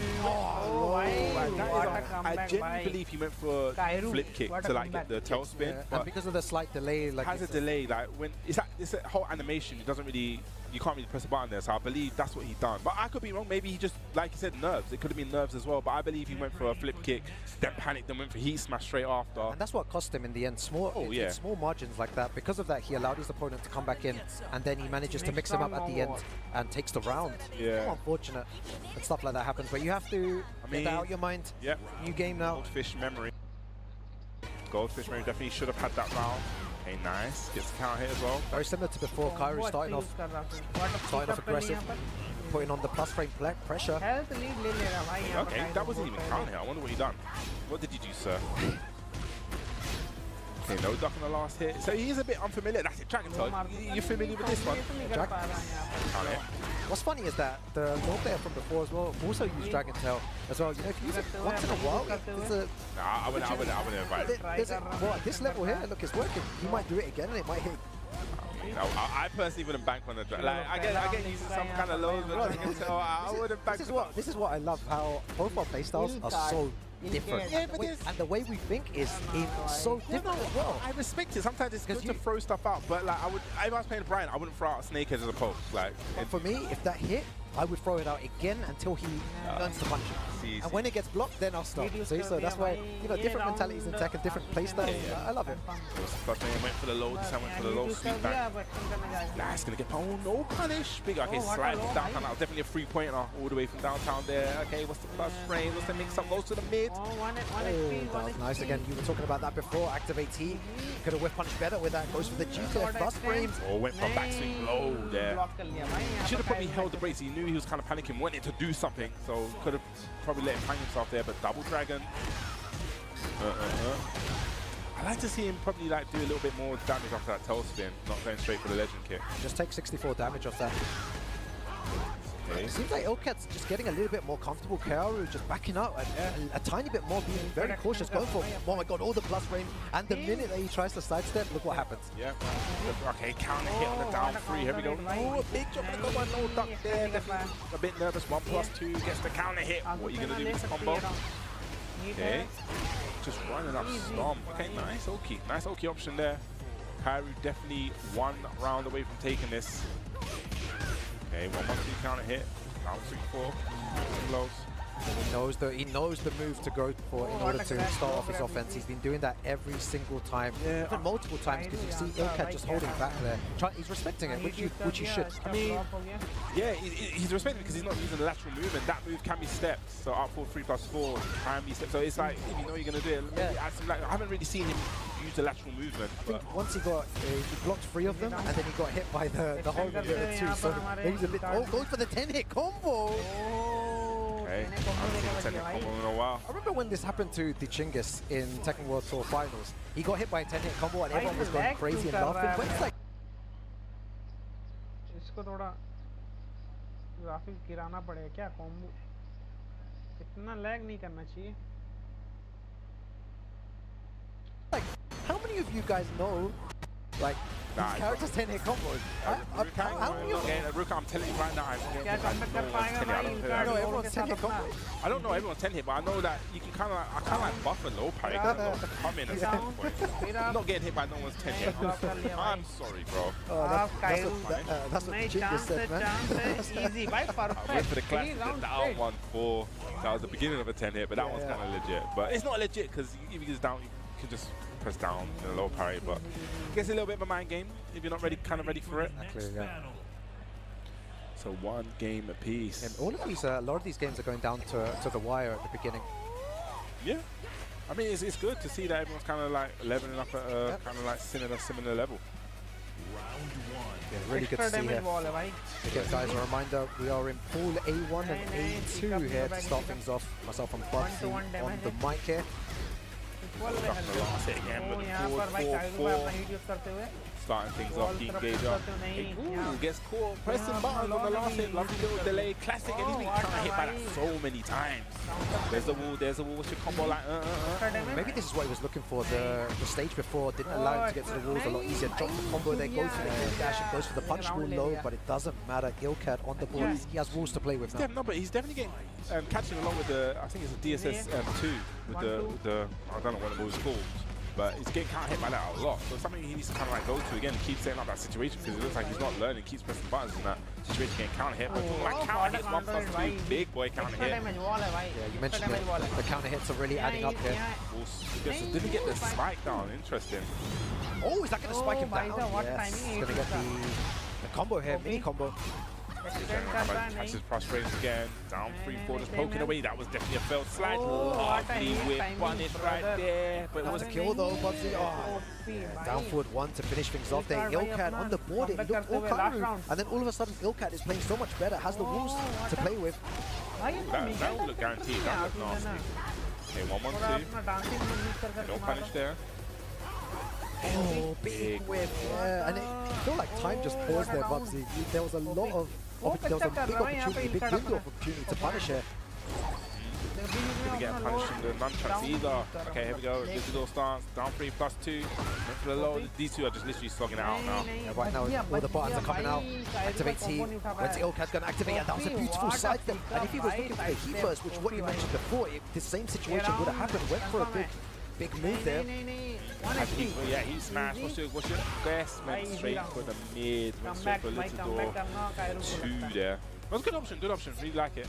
I genuinely believe he went for a flip kick to like get the tailspin. And because of the slight delay, like has a delay, like when it's a whole animation, it doesn't really you can't really press a button there. So I believe that's what he done. But I could be wrong. Maybe he just, like you said, nerves. It could have been nerves as well. But I believe he went for a flip kick, then panicked, then went for heat smash straight after. And that's what cost him in the end. In small margins like that. Because of that, he allowed his opponent to come back in, and then he manages to mix him up at the end and takes the round. Yeah. Unfortunate that stuff like that happens, but you have to get that out of your mind. Yep. New game now. Goldfish memory. Goldfish memory definitely should have had that round. Okay, nice. Gets the counter hit as well. Very similar to before. Kairu starting off aggressive, putting on the plus frame pressure. Okay, that wasn't even counter hit. I wonder what he done. What did you do, sir? Okay, no duck on the last hit. So he's a bit unfamiliar. That's it, Dragon Tail. You're familiar with this one? Counter hit. What's funny is that the low player from before as well also used Dragon Tail as well. You know, if you use it once in a while, it's a... Nah, I wouldn't invite it. Well, at this level here, look, it's working. You might do it again and it might hit. I personally wouldn't bank on the Dragon. Like, I get using some kind of lows, but Dragon Tail, I wouldn't bank on it. This is what I love, how both our playstyles are so different. Yeah, but and the way we think is so different as well. I respect it. Sometimes it's good to throw stuff out, but like if I was playing Brian, I wouldn't throw out Snakehead as a poke. Like, for me, if that hit, I would throw it out again until he learns to punch it. And when it gets blocked, then I'll stop. See, so that's why, you know, different mentalities in Tekken, different playstyles. I love it. First man went for the low, this time went for the low sweep back. Nah, it's gonna get no punish. Big, okay, slide downtown. That was definitely a 3-pointer all the way from downtown there. Okay, what's the plus frame? What's the mix up? Goes to the mid. That was nice. Again, you were talking about that before. Activate T. Could have whiff punched better with that. Goes for the G-Cliff plus frame. Oh, went for backswing low there. He should have probably held the brakes. He knew he was kind of panicking, wanted to do something, so could have probably let him hang himself there, but double dragon. I like to see him probably like do a little bit more damage after that tail spin, not going straight for the legend kick. Just take 64 damage off that. Okay. It seems like Ilkat's just getting a little bit more comfortable. Kaoru just backing up a tiny bit more, being very cautious, going for, oh my god, all the plus frame. And the minute that he tries to sidestep, look what happens. Yeah. Okay, counter hit on the down 3. Here we go. Oh, a big jump. I got one no duck there. Definitely a bit nervous. 1+2 gets the counter hit. What are you going to do with this combo? Okay. Just running up Stomp. Okay, nice Oki. Nice Oki option there. Kaoru definitely 1 round away from taking this. Okay, 1+2 counter hit. Down 3-4. Close. He knows the move to go for in order to start off his offense. He's been doing that every single time, even multiple times, because you see Ilkat just holding back there. He's respecting it, which he should. I mean, yeah, he's respecting it because he's not using the lateral movement. That move can be stepped, so up 4 3+4 can be stepped. So it's like, if you know you're gonna do it, maybe I haven't really seen him use the lateral movement. I think once he blocked 3 of them, and then he got hit by the whole of the 2. So maybe he's a bit. Oh, going for the 10-hit combo. Okay, I haven't seen a 10-hit combo in a while. I remember when this happened to the Chinggis in Tekken World Tour Finals. He got hit by a 10-hit combo and everyone was going crazy and laughing. But it's like... इसको थोड़ा graphic गिराना पड़ेगा क्या combo इतना lag नहीं करना चाहिए. Like, how many of you guys know, like, characters 10-hit combos? How many of you? Ruka, I'm telling you right now, everyone's 10-hit combos. I don't know everyone's 10-hit, but I know that you can kind of like buff a low parry. Come in at some point. I'm not getting hit by no one's 10-hit. I'm sorry, bro. That's what Chinggis said, man. Easy, by perfect. I went for the classic down 1-4. That was the beginning of a 10-hit, but that one's kind of legit. But it's not legit because if he gets down, you can just press down in a low parry, but it gets a little bit of a mind game if you're not kind of ready for it. Exactly, yeah. So 1 game apiece. And all of these, a lot of these games are going down to the wire at the beginning. Yeah, I mean it's good to see that everyone's kind of like leveling up at a kind of like similar level. Yeah, really good to see here. Again, guys, a reminder, we are in pool A1 and A2 here to start things off. Myself and Bugsy on the mic here. Last hit again with 4-4-4. Starting things off, Deep Gauge up. Ooh, gets caught pressing buttons on the last hit. Lovely little delay, classic, and he's been kind of hit by that so many times. There's the wall, what's your combo like? Maybe this is what he was looking for. The stage before didn't allow him to get to the walls a lot easier. Drop the combo, then goes for the kill dash, and goes for the punch wall low, but it doesn't matter. Ilkat on the board, he has walls to play with now. No, but he's definitely getting catching along with the, I think it's a DSS 2 with the I don't know what it was called. but he's getting counter hit by that a lot. So it's something he needs to kind of like go to again and keep setting up that situation because it looks like he's not learning, keeps pressing buttons in that situation, getting counter hit. But talking like counter hits 1+2, big boy counter hit. Damage wall है भाई Yeah, you mentioned the counter hits are really adding up here. Didn't get the spike down. Interesting. Oh, is that going to spike him भाई down? साहब, what Yes, timing going to get the combo here, mini combo. Catches frustrated again. Down 3-4, just poking away. That was definitely a failed slide. Lovely whip, punish right there. But it That was was a kill though, Bubsy. Oh. Down forward one to finish things off there. Ilkat on the board, it looked all Kairu. And then all of a sudden, Ilkat is playing so much better, has the rules to play with. that would look guaranteed. That looked nasty. Okay, 1-1-2. No punish there. Oh, big whip. Yeah, and it felt like time just paused there, Bubsy. There was a lot of, there was a big opportunity, big window of opportunity to punish it. Didn't get punished in the nunchucks either. Okay, here we go. Digital stance. Down 3+2. Went for the low. These two are just literally slogging it out now. Yeah, right now, all the buttons are coming out. Activate T. Went to Ilkat's going to activate, and that was a beautiful side step. And if he was looking for the heat burst, which what you mentioned before, the same situation would have happened. Went for a big move there. Yeah, he smashed. What's your best? Went straight for the mid. Went straight for Little 2 there. That was a good option. Good option. Really like it.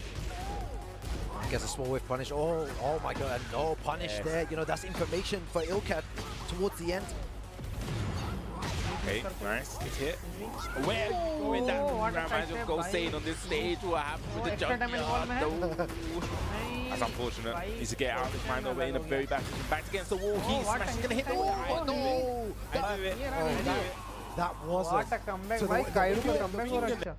Gets a small whiff punish. Oh my god, and no punish there. You know, that's information for Ilkat towards the end. Okay, nice. Good hit. Where going that reminds me of Go Sane on this stage. What happened with the junkyard? No. That's unfortunate. Needs to get out of his mind over in the very back. Back against the wall. He's smashing. Gonna hit the wall. Oh no! That wasn't. What a comeback, भाई कायरू का comeback हो रहा है.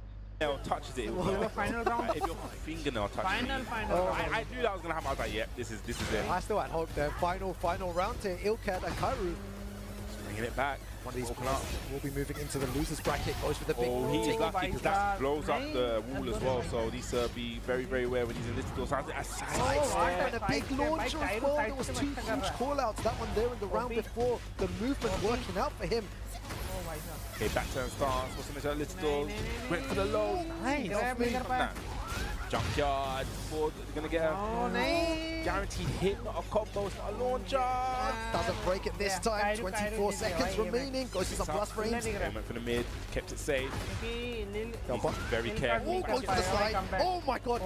Touches it. Final round. If your fingernail touches it. Final. I knew that was gonna happen. I was like, yeah, this is it. I still had hope there. Final round here. Ilkat and Kairu. Bringing it back. One of these players will be moving into the losers bracket. Goes for the big. Oh, he is lucky because that blows up the wall as well. So needs to be very, very aware when he's in this door. So a and a big launcher as well. There was 2 huge call-outs. That one there in the round before. The movement working out for him. Okay, back turn stance. What's the message? Little doors. Went for the low. Nice. Junkyard. Forward. They're gonna get a guaranteed hit, not a combo, it's not a launcher. Doesn't break it this time. 24 seconds remaining. Goes to some plus frames. Went for the mid, kept it safe. Very careful. Goes for the slide. Oh my god.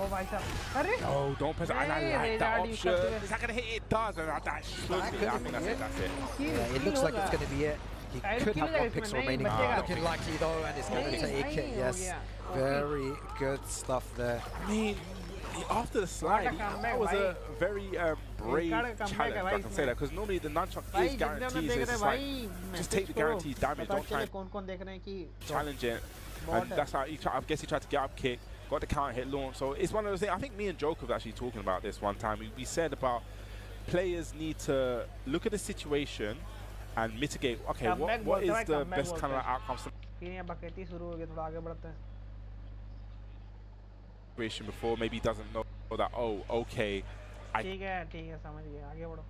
No, don't press it. And I like that option. Is that gonna hit? It does. And that should be. I think that's it. That's it. Yeah, it looks like it's gonna be it. He could have 1 pixel remaining. Looking likely though, and it's going to take it. Yes, very good stuff there. I mean, after the slide, that was a very brave challenge, I can say that, because normally the nunchuck is guaranteed. It's like, just take the guaranteed damage, don't try and challenge it. And that's how I guess he tried to get up kick, got the counter hit launch. So it's one of those things. I think me and Joker were actually talking about this one time. We said about players need to look at the situation and mitigate. Okay, what is the best kind of outcome situation before maybe he doesn't know that, oh, okay, ठीक है समझ गया आगे बढ़ो.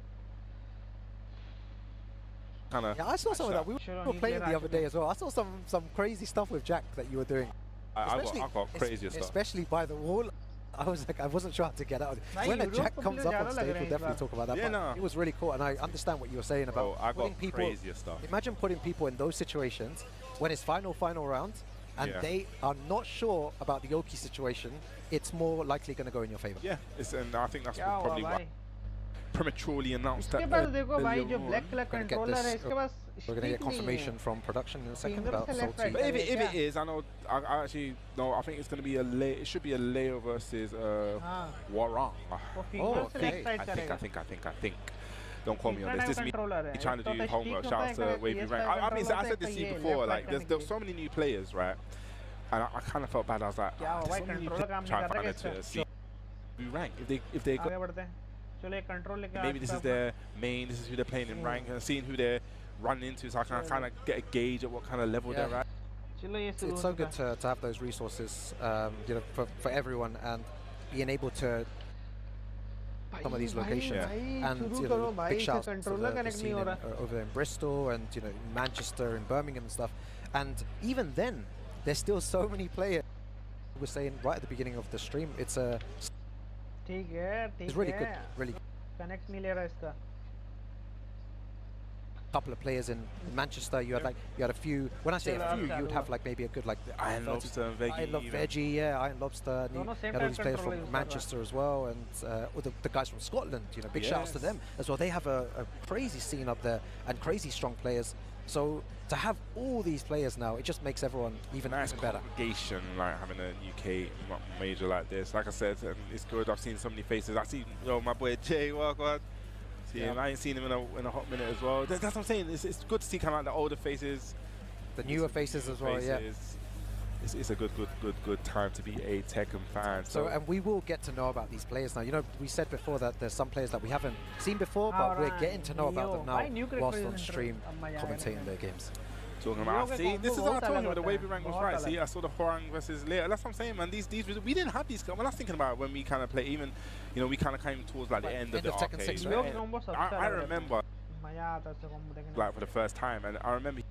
kind of. Yeah, I saw some of that. We were playing the other day as well. I saw some crazy stuff with Jack that you were doing. I got crazier stuff. Especially by the wall. I was like, I wasn't sure how to get out of it. When a Jack comes up on stage, we'll definitely talk about that. Yeah, but it was really cool, and I understand what you were saying about I putting got people. crazier stuff. Imagine putting people in those situations when it's final round, and they are not sure about the Oki situation. It's more likely going to go in your favor. Yeah, and I think that's probably why prematurely announced that. We're going to get confirmation from production in a second about Salty. But if it is, I know. I actually no. I think it's going to be a Leo. It should be a Leo versus Warang. Oh, okay. I think. Don't call me on this. This is me trying to do homework. Shout out to Wavy Rank. I mean, I said this to you before. Like, there's so many new players, right? And I kind of felt bad. I was like, there's so many new players trying to find it to see who rank. If they go, maybe this is their main. This is who they're playing in rank, and seeing who they're running into, so I can kind of get a gauge at what kind of level they're at. It's so good to have those resources, you know, for everyone, and being able to some of these locations. And you know, big shouts to the scene over there in Bristol and Manchester and Birmingham and stuff. And even then, there's still so many players. We were saying right at the beginning of the stream, it's really good, really. Connect नहीं ले रहा इसका. couple of players in Manchester. You had a few. When I say a few, you would have like maybe a good like Iron 30 Lobster and Veggie. Iron Veggie, yeah, Iron Lobster. And you Dono same had all these time players controller from use Manchester as well, and all the guys from Scotland. You know, big shouts to Yes. them as well. They have a crazy scene up there and crazy strong players. So to have all these players now, it just makes everyone even better. Congregation, like having a UK major like this. Like I said, it's good. I've seen so many faces. I see, my boy Jay walk on. See him. I ain't seen him in a hot minute as well. That's what I'm saying. It's good to see kind of like the older faces, The newer faces as well, yeah. It's a good time to be a Tekken fan. So, and we will get to know about these players now. You know, we said before that there's some players that we haven't seen before, but we're getting to know about them now whilst on stream, commentating their games. Talking about, see, this is what I told you when the wavy rank was right. See, I saw the Horang versus Leo. That's what I'm saying, man. These we didn't have these. When I was thinking about it, when we kind of play, even, we kind of came towards like the end of the Tekken arcade. 6, right? right? I remember, like for the first time, and I remember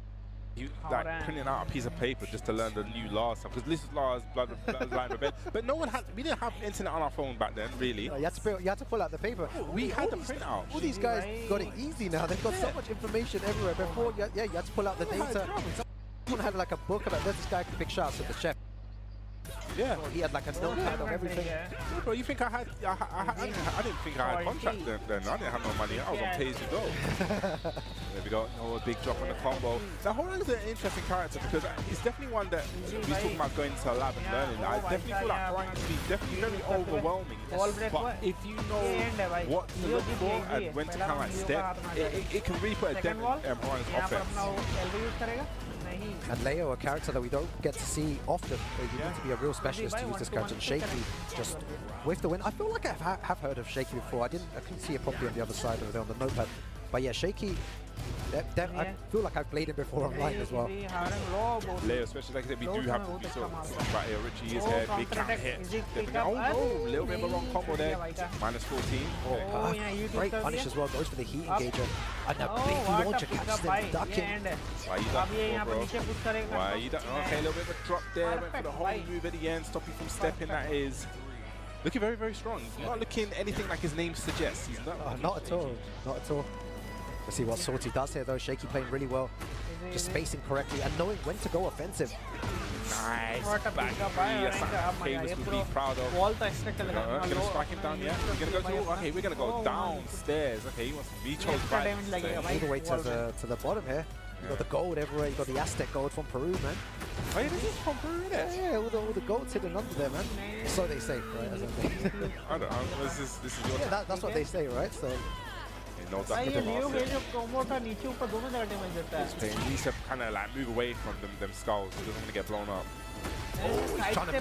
you like printing out a piece of paper just to learn the new laws stuff, because this is laws, bloodline rebellion. But no one had, we didn't have internet on our phone back then, really. You had to pull out the paper. We had the printout. All these guys got it easy now. They've got so much information everywhere. Before, you had to pull out the data. Someone had like a book about this guy can pick shots at the chef. Yeah. He had like a notepad of everything. Bro, you think I didn't think I had contract then. I didn't have no money. I was on pay as you go. There we go. Oh, a big drop on the combo. Now, Horang is an interesting character because it's definitely one that we talking about going to a lab and learning. I definitely feel like Horang to be definitely very overwhelming. But if you know what to look for and when to kind of like step, it can really put a dent in Horang's offense. And Leo, a character that we don't get to see often, but you need to be a real specialist to use this character. And Shaky just with the win. I feel like I have heard of Shaky before. I couldn't see it properly on the other side over there on the notepad. But yeah, Shaky, I feel like I've played him before online as well. Leo, especially like I said, we do have to be sort of right here. Richie is here, big counter hit. Oh no, a little bit of a wrong combo there. Minus 14. Great punish as well, goes for the heat engager. And a big launcher catches them ducking. Why you ducking, bro? Why you ducking? Okay, a little bit of a drop there. Went for the whole move at the end, stopping from stepping. That is looking very, very strong. He's not looking anything like his name suggests. He's not at all. Not at all. Let's see what Sorty does here though. Shaky playing really well. Just spacing correctly and knowing when to go offensive. Nice. Back Camus would be proud of. Gonna strike him down, yeah? We're gonna go to, okay, we're gonna go downstairs. Okay, he wants to be chose right. All the way to the bottom here. You got the gold everywhere. You got the Aztec gold from Peru, man. Oh, yeah, this is from Peru, yeah, all the gold's hidden under there, man. So they say, right? I don't know. This is your that's what they say, right? So. No, that's what At least kind of like move away from them skulls. He doesn't want to get blown up. He's trying to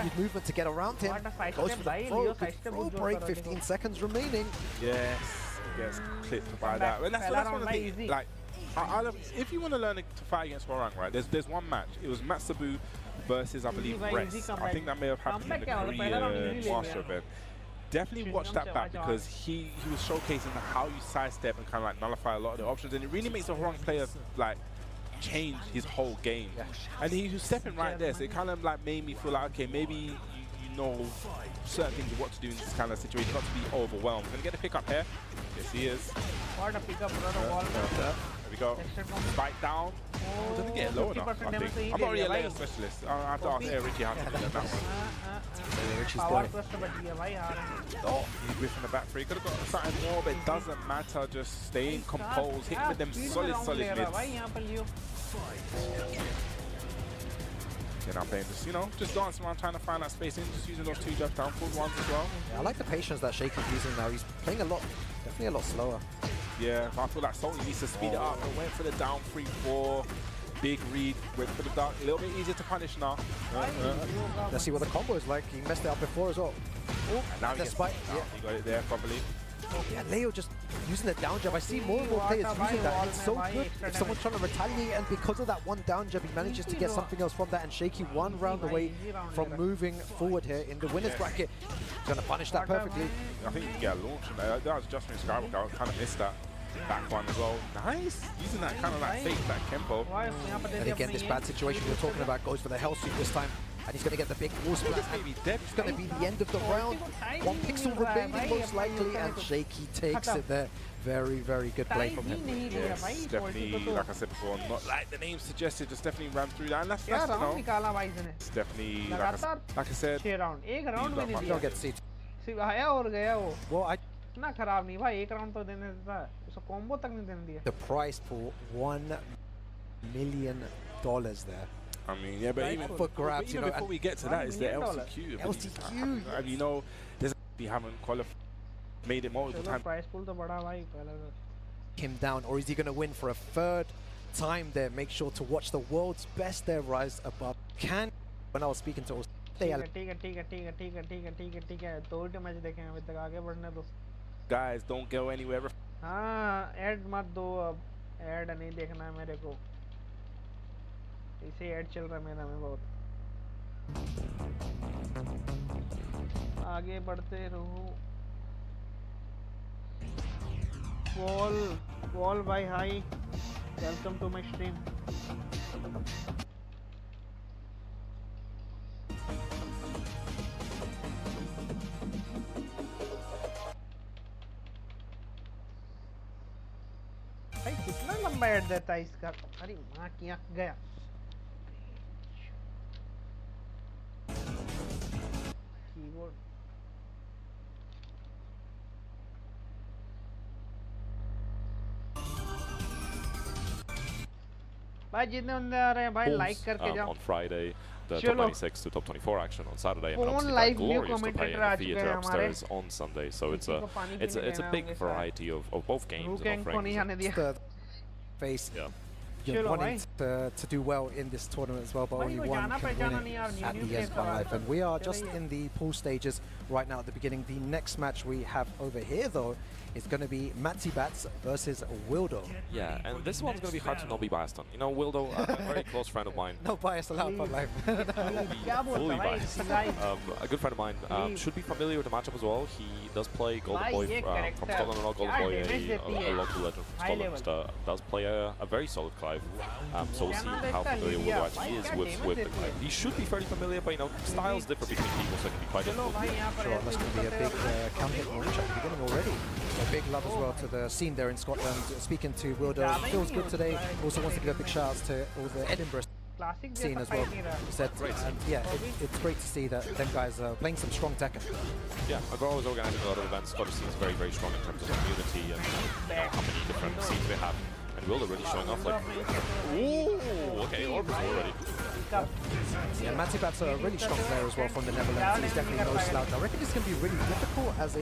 use movement to get around him. Goes for the throw break, 15 seconds remaining. Yes, he gets clipped by that. And that's one of the things. Like, if you want to learn to fight against Horang, right? There's one match. It was Matsubu versus, I believe, Rest. I think that may have happened in the Korean Master event. Definitely watch that back because he was showcasing how you sidestep and kind of like nullify a lot of the options, and it really makes the Horang player like change his whole game. And he was stepping right there, so it kind of like made me feel like, okay, maybe you know certain things of what to do in this kind of situation, not to be overwhelmed. Gonna get the pick up here. Yes, he is. There we go. Spike down. Oh, doesn't get low enough, I think. I'm not really a layer specialist. I have to ask Richie how to do that one. Richie's boy. Oh, he's whiffing the back three. Could have got something more, but it doesn't matter. Just staying composed, hitting with them solid mids. They're not playing just, just dancing around trying to find that space in, just using those two jump down full ones as well. Yeah, I like the patience that Shaky's using now. He's playing definitely a lot slower. Yeah, I feel like Salty needs to speed it up. It went for the down 3-4. Big read, went for the dark. A little bit easier to punish now. Let's see what the combo is like. He messed it up before as well. Oh, now he gets it. He got it there properly. Yeah, Leo just using the down jab. I see more and more players using that. It's so good if someone's trying to retaliate, and because of that one down jab, he manages to get something else from that. And Shaky one round away from moving forward here in the winner's bracket. He's going to punish that perfectly. I think you can get a launch from there. That was just from Skywalker. I kind of missed that. Back one as well. Nice. Using that kind of like fake that Kempo. And again, this bad situation we were talking about goes for the hell sweep this time. And he's going to get the big wall splash. Maybe dead. It's going to be the end of the round. 1 pixel remaining most likely, and Shaky takes it there. Very, very good play from him. Yes, definitely, like I said before, not like the name suggested, just definitely ran through that. And that's क्या you round know, निकाला भाई इसने it's definitely, लगातार like I said, 6 round एक round भी नहीं Don't दिया get to see. सिर्फ आया और गया वो Well, इतना खराब नहीं भाई एक राउंड तो देने देता है उसको कॉम्बो तक नहीं देने दिया the price for $1 million there. I mean, yeah, but even, For grabs, but you even know, before and we get to that, is the $1 million. LCQ. LCQ. And you know, we haven't qualified, made it multiple चलो times. Price pool तो बड़ा भाई पहले तो Him down, or is he going to win for a third time there? Make sure to watch the world's best there rise above. When I was speaking to ठीक है ठीक है ठीक है ठीक है ठीक है ठीक है ठीक है ठीक है दो ही मैच देखे हैं अभी तक आगे बढ़ने दो Guys, don't go anywhere. हाँ ऐड मत दो अब ऐड नहीं देखना है मेरे को इसे ऐड चल रहा है मेरा में बहुत आगे बढ़ते रहो वॉल भाई hi welcome to my stream भाई कितना लंबा ऐड देता है इसका अरे माँ की आँख गया कीबोर्ड भाई जितने बंदे आ रहे हैं भाई लाइक करके जाओ On Friday, the top चलो 26 to top 24 action on Saturday, and कौन obviously live that new glorious to play in commentator uh the चुके theater हैं हमारे upstairs on Sunday. So किसी को पानी it's पीने a देना big होंगे साथ variety of both games and रुकेंग को नहीं offerings. आने दिया the face. Yeah. You're चलो wanting भाई to do well in this tournament as well, but भाई only वो one जाना can पहचाना win नहीं यार it at new the end place of life. And we are just in the pool stages right now at the beginning. The next match we have over here, though, is going to be Matty Bats versus Wildo. Yeah, and this one's going to be hard to not be biased on. You know, Wildo, a very close friend of mine. No bias allowed for life. क्या बोलता Fully भाई biased. Guys A good friend of mine should be familiar with the matchup as well. He does play Golden भाई, Boy ये from character Scotland, and Golden क्या Boy, damage देती a है? local legend from High Scotland, level. does play a very solid Clive. So we'll see how familiar Wildo actually is with the Clive. He should be fairly familiar, but you know, styles differ between people, so it can be quite चलो difficult. भाई यहाँ पर Sure, ऐसे that's he going to be a करते big रहो। counter launch at the beginning already. A big love as well to the scene there in Scotland. Speaking to Wildo, feels good today. Also wants to give a big shout out to all the Edinburgh classic scene जैसा as well. Fight नहीं रहा He said, yeah, it's great to see that them guys are playing some strong Tekken. Yeah, and they're always organising a lot of events. Scottish scene is very, very strong in terms of community and you know, how many different scenes they have. And Wilder really showing off like, ooh, okay, Orbis already. Yeah, Matty Bats a really strong player as well from the Netherlands. He's definitely no slouch. I reckon this can be really difficult as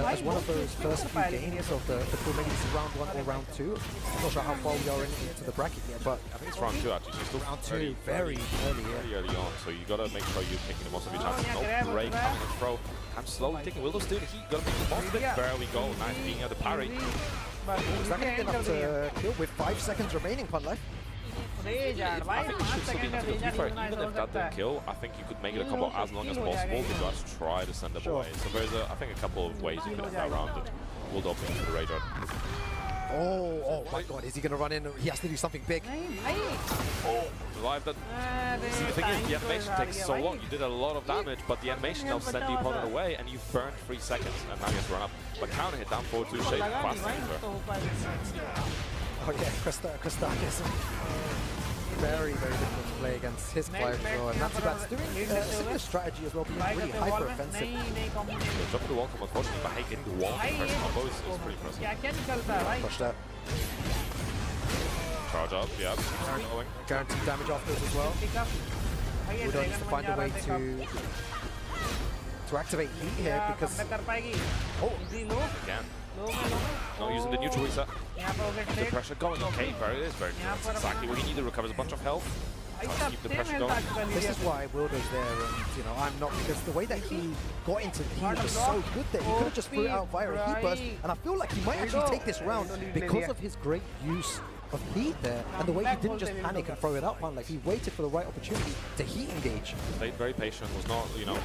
as one of those first few games of the pool. Maybe it's round 1 or round 2. I'm not sure how far we are into the bracket yet, but I think it's round 2 actually, so still round 2 early, very early. Yeah. very early on. So you gotta make sure you're taking the most of your chances. No break, having a throw. I'm slowly taking Wilder's still the heat. Gotta make the most of it. There we go. Nice being at the parry. Is that going to get up to kill with 5 seconds remaining, Fun Life? I think it should still be enough. To be fair, even if that didn't kill, I think you could make it a combo as long as possible to just try to send them away. So there's, I think, a couple of ways you can end that round. We'll open into the radar. Oh my god, is he going to run in? He has to do something big. Oh, revive that. See, the thing is, the animation takes so long. You did a lot of damage, but the animation now sent the opponent away, and you burned 3 seconds, and now you have to run up. But counter hit down forward 2 shade fast Oh yeah, Kristakis. Very, very difficult to play against his Clive as well. And Matty Bats doing a similar strategy as well, being really hyper-offensive. Jump to the wall, unfortunately, but hey, getting the wall first combo is pretty impressive. क्या क्या निकलता है भाई Push that. Charge up, yeah. Going. Guaranteed damage afterwards as well. Pickup भाई ये Wildo needs to find a way to activate heat here because कर पाएगी easy लो Again. लो में लो में Not using the neutral reset. यहाँ पर okay The trade pressure going. Okay, very good. Very good. That's exactly what you need to recover a bunch of health. Keep the pressure going. this is why Wildo's there, and you know I'm not, because the way that he got into he was just so good that he could have just threw it out via a heat burst, and I feel like he might actually take this round because of his great use of heat there, and the way he didn't just panic and throw it out, man. Like he waited for the right opportunity to heat engage. Stayed very patient. Was not, you know,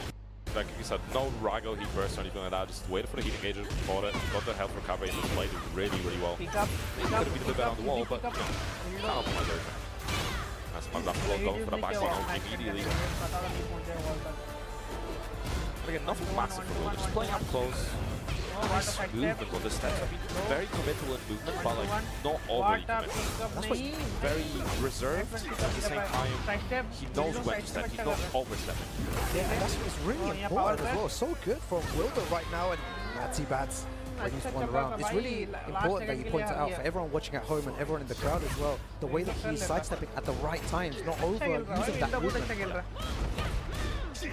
like you said, no Rago heat burst or anything like that. Just waited for the heat engager, fought it, got the health recovery, and just played it really, really well. Pickup Could have been a bit better on the wall, but you know, can't optimize everything. as Mazapolo going for the back one immediately. But again, nothing massive for Wildo, just playing up close. Nice movement on the steps. Very committal in movement, but like not overly committal. That's why he's very reserved. At the same time, he knows when to step. He's not overstepping. Yeah, and that's what's really important as well. So good from Wildo right now, and Matty Bats brings one round. It's really important that you point it out for everyone watching at home and everyone in the crowd as well. The way that he's sidestepping at the right times, not over using that movement. Yeah,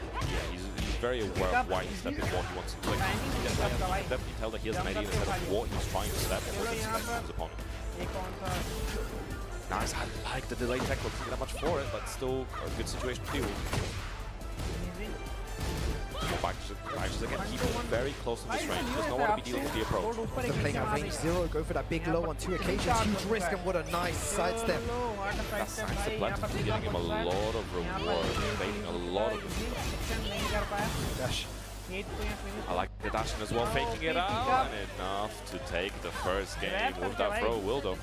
he's very aware of why he's stepping, what he wants to play. You can definitely tell that he has an idea in his head of what he's trying to step and what he's expecting his opponent. Nice, I like the delayed tech, wasn't that much for it, but still a good situation to deal with. Back again, keep very close to this range. He does not want to be dealing with the approach. They're playing at range 0, go for that big low on 2 occasions. Huge risk, and what a nice sidestep. That sidestep left is giving him a lot of reward, fading a lot of Dash. I like the dashing as well, faking it out, and enough to take the first game with that throw. Wildo,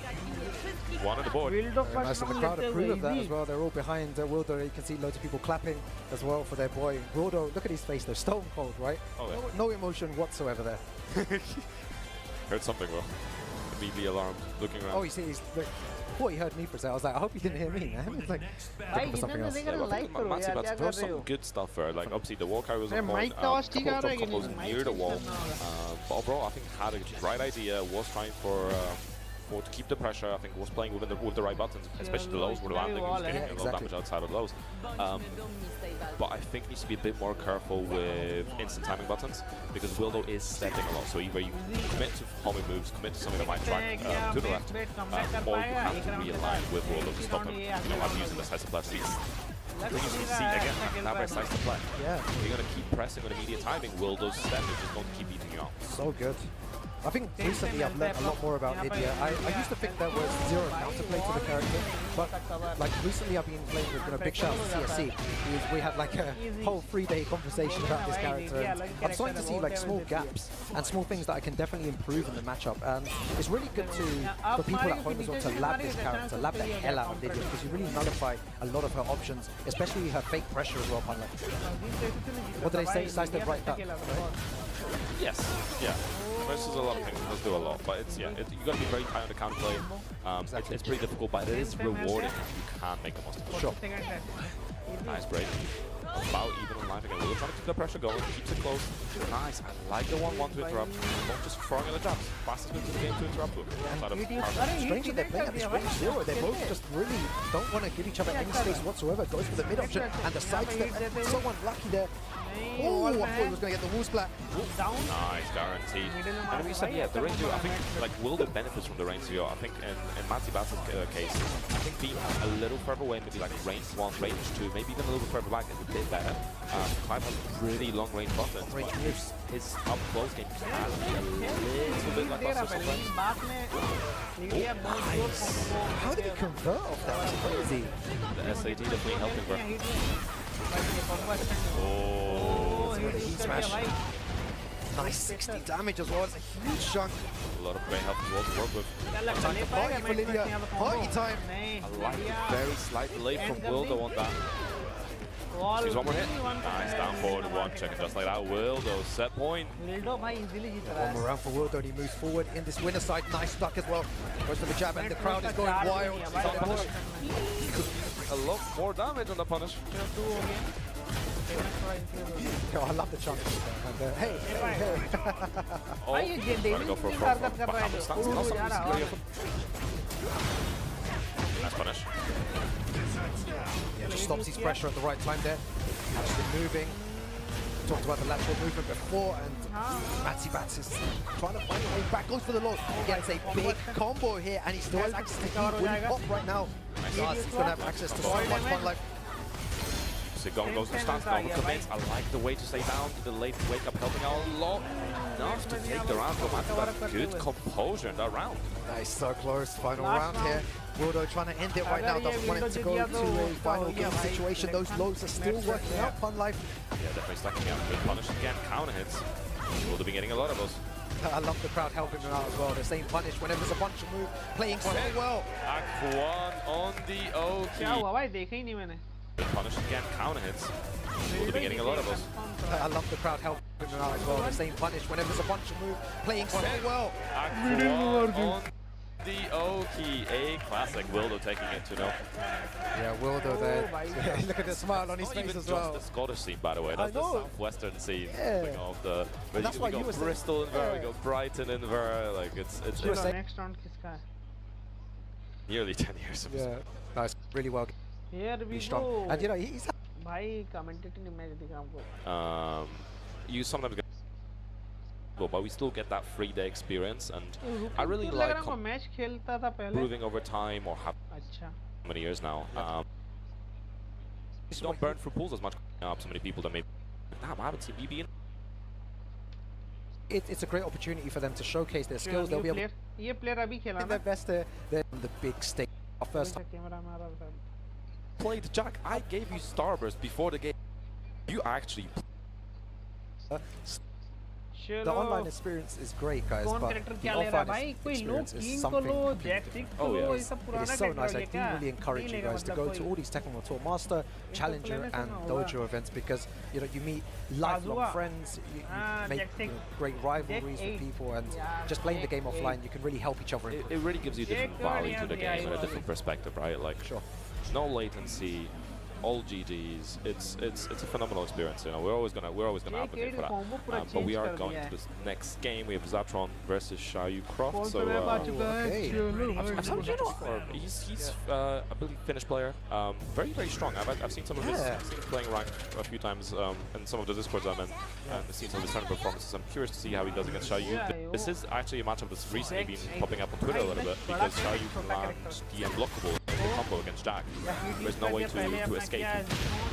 one on the board. Very nice, and the crowd approve of that as well. They're all behind Wildo. You can see loads of people clapping as well for their boy. Wildo, look at his face, they're stone cold, right? Oh, yeah. No emotion whatsoever there. Heard something, bro. Immediately alarmed, looking around. Oh, you see, he heard me for a second. I was like, I hope he didn't hear me, man. It's like, looking for something else. Yeah, but I think Matsibats does some good stuff there. Like, obviously, the wall carry was on point, couple of jump combos near the wall. But overall, I think had a right idea, was trying to keep the pressure. I think was playing with the right buttons, especially the lows were landing. He was getting a lot of damage outside of the lows. But I think needs to be a bit more careful with instant timing buttons because Wildo is stepping a lot. So either you commit to homing moves, commit to something that might track to the left, or you have to realign with Wildo to stop him. You know, I'm using the slice of blast. Then you see again, now by slice of blast. Yeah, you're gonna keep pressing with immediate timing. Wildo's step is just going to keep beating you up. So good. I think recently I've learned a lot more about Lydia. I used to think there was zero counterplay to the character, but like recently I've been playing with, big shout out to CSC. We had like a whole 3-day conversation about this character, and I'm starting to see like small gaps and small things that I can definitely improve in the matchup. And it's really good for people at home as well to lab this character, lab the hell out of Lydia, because you really nullify a lot of her options, especially her fake pressure as well. What do they say? Sidestep right up. Right? Yes, yeah. Versus a lot of things, it does do a lot, but it's, yeah, you got to be very tight on the counterplay. It's pretty difficult, but it is rewarding if you can make the most of it. Sure. Nice break. About even on life again. We're trying to keep the pressure going, keeps it close. Nice, I like the 1-1 to interrupt. Don't just throwing in the jumps. Fastest move to the game to interrupt with. Strange that they're playing at this range 0. They both just really don't want to give each other any space whatsoever. Goes for the mid option and the sidestep. So unlucky there. Oh, I thought he was going to get the wall splat. Nice, guaranteed. And we said, yeah, the range 0, I think, like, Wildo benefits from the range 0. I think in Matsibats' case, I think being a little further away, maybe like range 1, range 2, maybe even a little bit further back is a bit better. Clive has really long range buttons, but his up close game can be a little bit like us sometimes. Nice. How did he convert off that? That's crazy. The SAT definitely helping, bro. Oh, the heat smash. Nice 60 damage as well. It's a huge chunk. A lot of great help as well to work with. Time to party for Lydia. Party time. I like the very slight delay from Wildo on that. She's one more hit. Nice, down forward, one check, just like that. Wildo, set point. One more round for Wildo, and he moves forward in this winner side. Nice stuck as well. Goes for the jab, and the crowd is going wild. A lot more damage on the punish. Oh, I love the chunk. And, hey. Oh, trying to go for a throw from behind the stance. Not something nice punish. Yeah, just stops his pressure at the right time there. Actually moving. Talked about the lateral movement before, and Matsibats is trying to find a way back. Goes for the low. He gets a big combo here, and he still has access to heat. Will he pop right now? He's going to have access to so much fun life. Sigon goes to stance, Gon commits. I like the way to stay down. The late wake up helping out a lot. Enough to take the round from Matsibats. Good composure in that round. Nice, so close. Final round here. Wildo trying to end it right now. Doesn't want it to go to a final game situation. Those lows are still working out. Fun life. Yeah, definitely stacking out. Good punish again. Counter hits. Wildo been getting a lot of those. I love the crowd helping him out as well. They're saying punish whenever there's a punch move. Playing so well. Act 1 on the क्या Oki. हुआ भाई देखा ही नहीं मैंने Punish again, counter hits. Will be getting a lot of those. I love the crowd helping him out as well. They're saying punish whenever there's a punch move. Playing so well. Act 1 on the Oki. A classic. Wildo taking it to no. Yeah, Wildo there. Look at the smile on his Not face even as just well. the Scottish scene, by the way. That's the southwestern scene. Yeah. You know, the where That's we why go you were saying- Bristol in there, we Yeah. go Brighton in there. Like it's You were saying- next round किसका है nearly 10 years of Yeah, nice, really well. Here we He's strong, go and you know he's. भाई commentating match दिखा हमको you sometimes get but we still get that 3-day experience, and I really लग like रहा है match खेलता था पहले improving over time or have अच्छा many years now. You don't burn through pools as much. So many people that maybe damn, I haven't seen BB in. It's a great opportunity for them to showcase their skills. They'll be able to ये player अभी खेला get ना their best. They're on the big stage. First time. Camera मारा था Played Jack. I gave you Starburst before the game. You actually. The online experience is great, guys, कौन but character the क्या ले रहा है offline भाई कोई लो experience is king को something लो completely जैक different. सिक्स को Oh, लो yeah. ये सब It पुराना is so nice. I character do है really encourage you guys to go to all these Tekken World Tour Master, Challenger, and Dojo events because you know you meet lifelong Azua. friends, you make Jack great rivalries with people, and just playing the game offline, you can really help each other. It really gives you different value to the game and a different perspective, right? Like, Sure. no latency, all GGs. It's a phenomenal experience. You know, we're always gonna advocate for that. But we are going to this next game. We have Zatron versus Xiaoyu Croft. So Okay. I've seen him before. He's I believe Finnish player. Very strong. I've seen some of his Yeah. I've seen him playing ranked a few times in some of the discords I'm in, and I've seen some of his tournament performances. I'm curious to see how he does against Xiaoyu. This is actually a matchup that's recently been popping up on Twitter a little bit because Xiaoyu can land the unblockable combo against Jack. There's no way to escape. Yeah,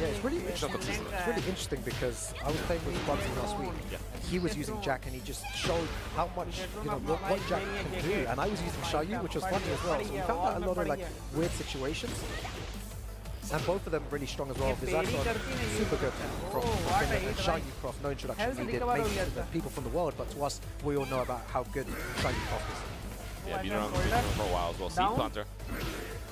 it's really interesting. It's really interesting because I was playing with Bunty last week. Yeah. He was using Jack and he just showed how much what Jack can do, and I was using Xiaoyu, which was funny as well. So we found out a lot of like weird situations, and both of them really strong as well. Vizatron, super good from Finland, and Xiaoyu Croft, no introduction needed, maybe to the people from the world, but to us, we all know about how good Xiaoyu Croft is. Yeah, been around for a while as well. Seed Planter.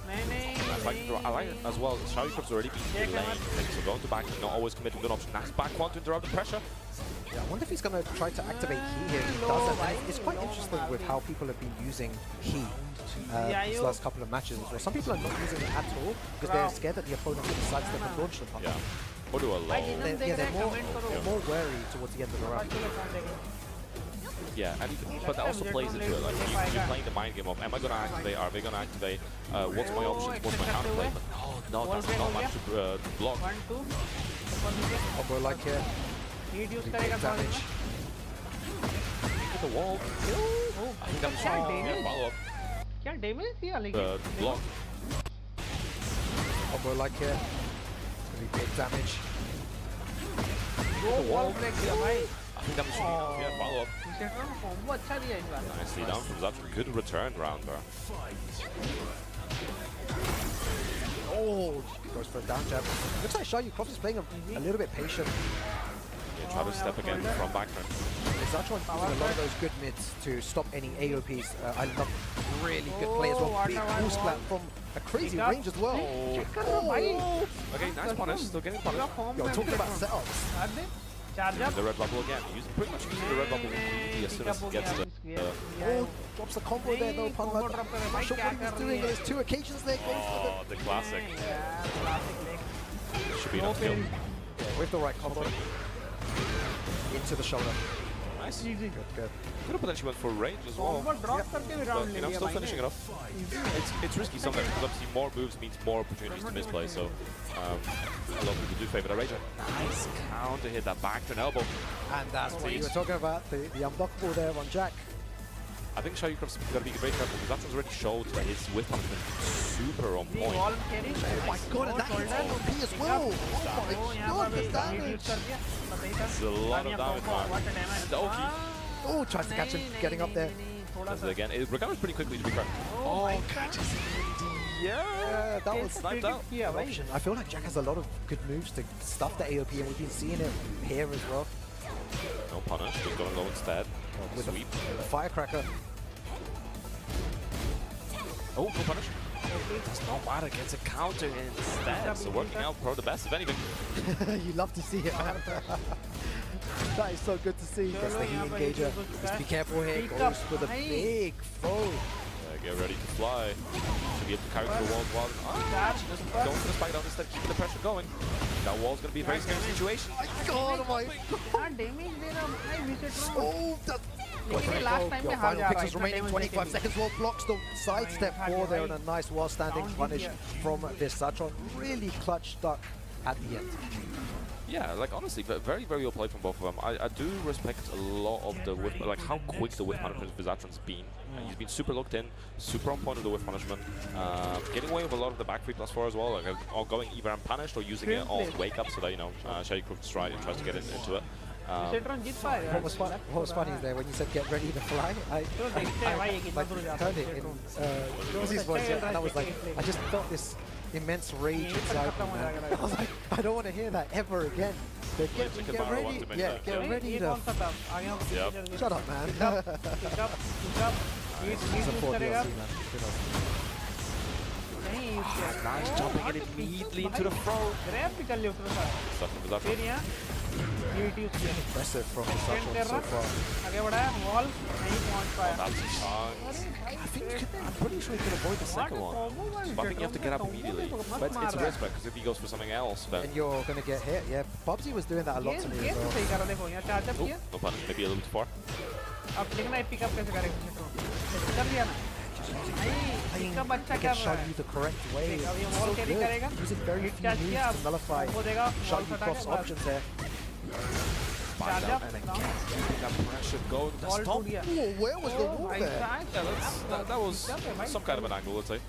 I like it as well. Xiaoyu Croft's already been delaying things, so going to back, not always committing to an option. Nice back one to interrupt the pressure. Yeah, I wonder if he's going to try to activate He here. He doesn't. And it's quite interesting with how people have been using He these last couple of matches as well. Some people are not using it at all because they're scared that the opponent will decide to launch them. Yeah. Or do a low. They're more wary towards the end of the round. Yeah, and but that also plays into it. Like you're playing the mind game of, am I going to activate? Are they going to activate? What's my options? What's my counterplay? But no, that's not much to block. Combo like here. Damage. Hit the wall. I think that was follow up. क्या damage दिया लेकिन Block. Combo like here. Really big damage. दो wall break दिया भाई I think that was follow up. Combo अच्छा दिया इस बार Nicely done from Zatron. Good return round there. Oh, goes for a down jab. Looks like Xiaoyu Croft is playing a little bit patient. Yeah, try to step again from background. Zatron using a lot of those good mids to stop any AOPs. I love really good play as well. Big boost splat from a crazy range as well. Okay, nice punish. Still getting punish. Yo, talking about setups. The red bubble again. Pretty much using the red bubble as soon as he gets the. Oh, drops the combo there though, Pun. Not sure what he was doing, but there's two occasions there. Oh, the classic. Should be enough kill. Yeah, with the right combo. Into the shoulder. Nice. Easy. Good. Could have potentially went for range as well. Combo drop करके भी round But, ले you know, लिया still भाई finishing it off. It's risky sometimes because obviously more moves means more opportunities to misplay. So a lot of people do favor that Ranger. Nice counter hit, that back to an elbow. And that's what you were talking about, the unblockable there on Jack. I think Xiaoyu Croft's got to be very careful because Zatron's already showed that his whip punishment is super on point. Wall carry Oh my god, and that hits OP as well. Oh my god, the damage. It's a lot of damage, man. And the Oki Oh, tries to catch him, getting up there. does it again. It recovers pretty quickly, to be fair. Oh, catches it. Yeah, that was sniped out. option. I feel like Jack has a lot of good moves to stuff the AOP, and we've been seeing it here as well. No punish, just going low instead. With Sweep. the firecracker. Oh, no punish. Does not matter, gets a counter instead. So working out pro the best, if anything. You love to see it, man. That is so good to see. Gets the heat engager. Just be careful here. Goes for the big throw. Get ready to fly. Should be able to carry through the walls while actually doesn't go for the spike down instead, keeping the pressure going. That wall's going to be a very scary situation. God, oh my क्या damage दे रहा भाई wicket Oh, that's लेकिन last time में हार जा final रहा है pixels remaining 25 seconds. Wall blocks the sidestep for there and a nice while standing punish from this Satron. Really clutch stuck at the end. Yeah, like honestly, very, very well played from both of them. I do respect a lot of the whiff, like how quick the whiff management of Vizatron's been. He's been super locked in, super on point with the whiff punishment, getting away with a lot of the back 3+4 as well, like going either unpunished or using it on wake up so that, you know, Shady Crook tries to get into it. What was funny is there when you said get ready to fly, I heard it in Rosie's voice, and I was like, I just felt this immense rage inside me, man. I was like, I don't want to hear that ever again. But get ready, yeah, get ready to. Shut up, man. Support DLC, man. Nice jumping it immediately into the throw. Stuff from Vizatron. Impressive from the Satron so far. आगे बढ़ा है wall नहीं पहुंच पाया That's a chance. I'm pretty sure he can avoid the second one. But I think you have to get up immediately. But it's a risk because if he goes for something else, then... And you're going to get hit, yeah. Bubsy was doing that a lot to me as well. सही करा देखो यहाँ charge up किया No punish, maybe a little too far. अब देखना है pickup कैसे करेगा कर दिया ना पिकअप अच्छा कर रहा Show है you the correct way. अब ये It's wall so carry good. करेगा Using very few कैच किया moves to nullify वो देगा Show वॉल you हटा cross के options there. Spike down and again. That pressure going. The wall stop. टूट गया Ooh, where was the wall there? That was some kind of an angle, let's say.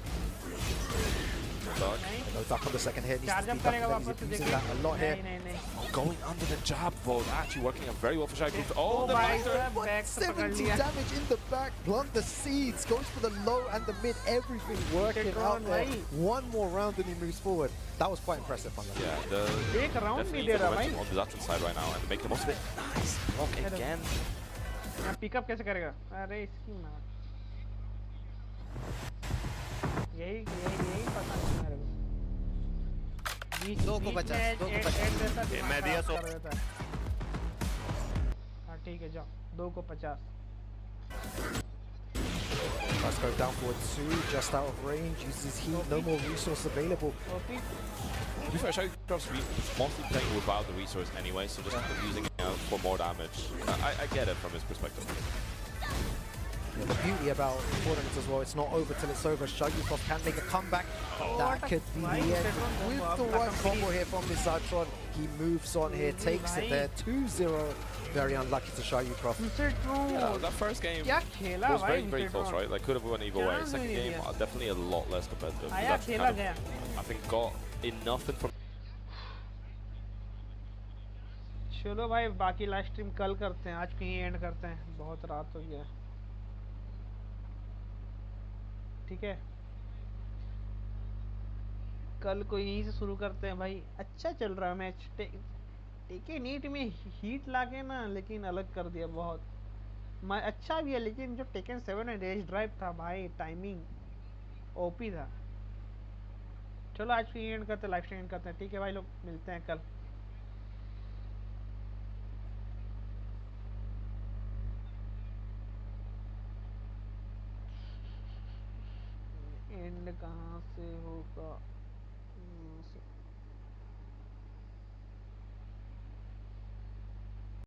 Dark. No, duck on the second hit. Needs to charge up speed करेगा up. वापस He's से using that a lot here. नहीं नहीं Going under the jab vault, actually working out very well for Shady Crook. Oh, the भाई back साहब back से पकड़ 70 लिया damage in the back. Blunt the seeds. Goes for the low and the mid. Everything working out there. One more round and he moves forward. That was quite impressive, man. Yeah, the एक round definitely नहीं दे the रहा भाई momentum on the Vizatron side right now and making the most of it. Nice block again. यहाँ pickup कैसे करेगा अरे इसकी माँ यही पता नहीं मेरे को दो को 50 मैं दिया 100 हाँ ठीक है जाओ 2 को 50 Let's go down forward 2, just out of range, uses heat, no more resource available. OP To be fair, Shady Crook's mostly playing without the resource anyway, so just using it for more damage. I get it from his perspective. Yeah, the beauty about tournaments as well, it's not over till it's over. Shagukov can make a comeback. That could be the end. With the right combo here from this Zatron, he moves on here, takes it there, 2-0. Very unlucky to Shagukov. Yeah, that first game क्या खेला was भाई very, very close, right? Like, could have won either way. Second game, definitely a lot less competitive. आया That's खेला kind गया of, I think, got enough information. चलो भाई बाकी live stream कल करते हैं आज कहीं एंड करते हैं बहुत रात हो गया ठीक है कल को यहीं से शुरू करते हैं भाई अच्छा चल रहा है मैच टेके नीट में हीट लाके ना लेकिन अलग कर दिया बहुत मैं अच्छा भी है लेकिन जो टेकन 7 में रेस ड्राइव था भाई टाइमिंग ओपी था चलो आज की एंड करते हैं लाइव स्ट्रीम करते हैं ठीक है भाई लोग मिलते हैं कल एंड कहाँ से होगा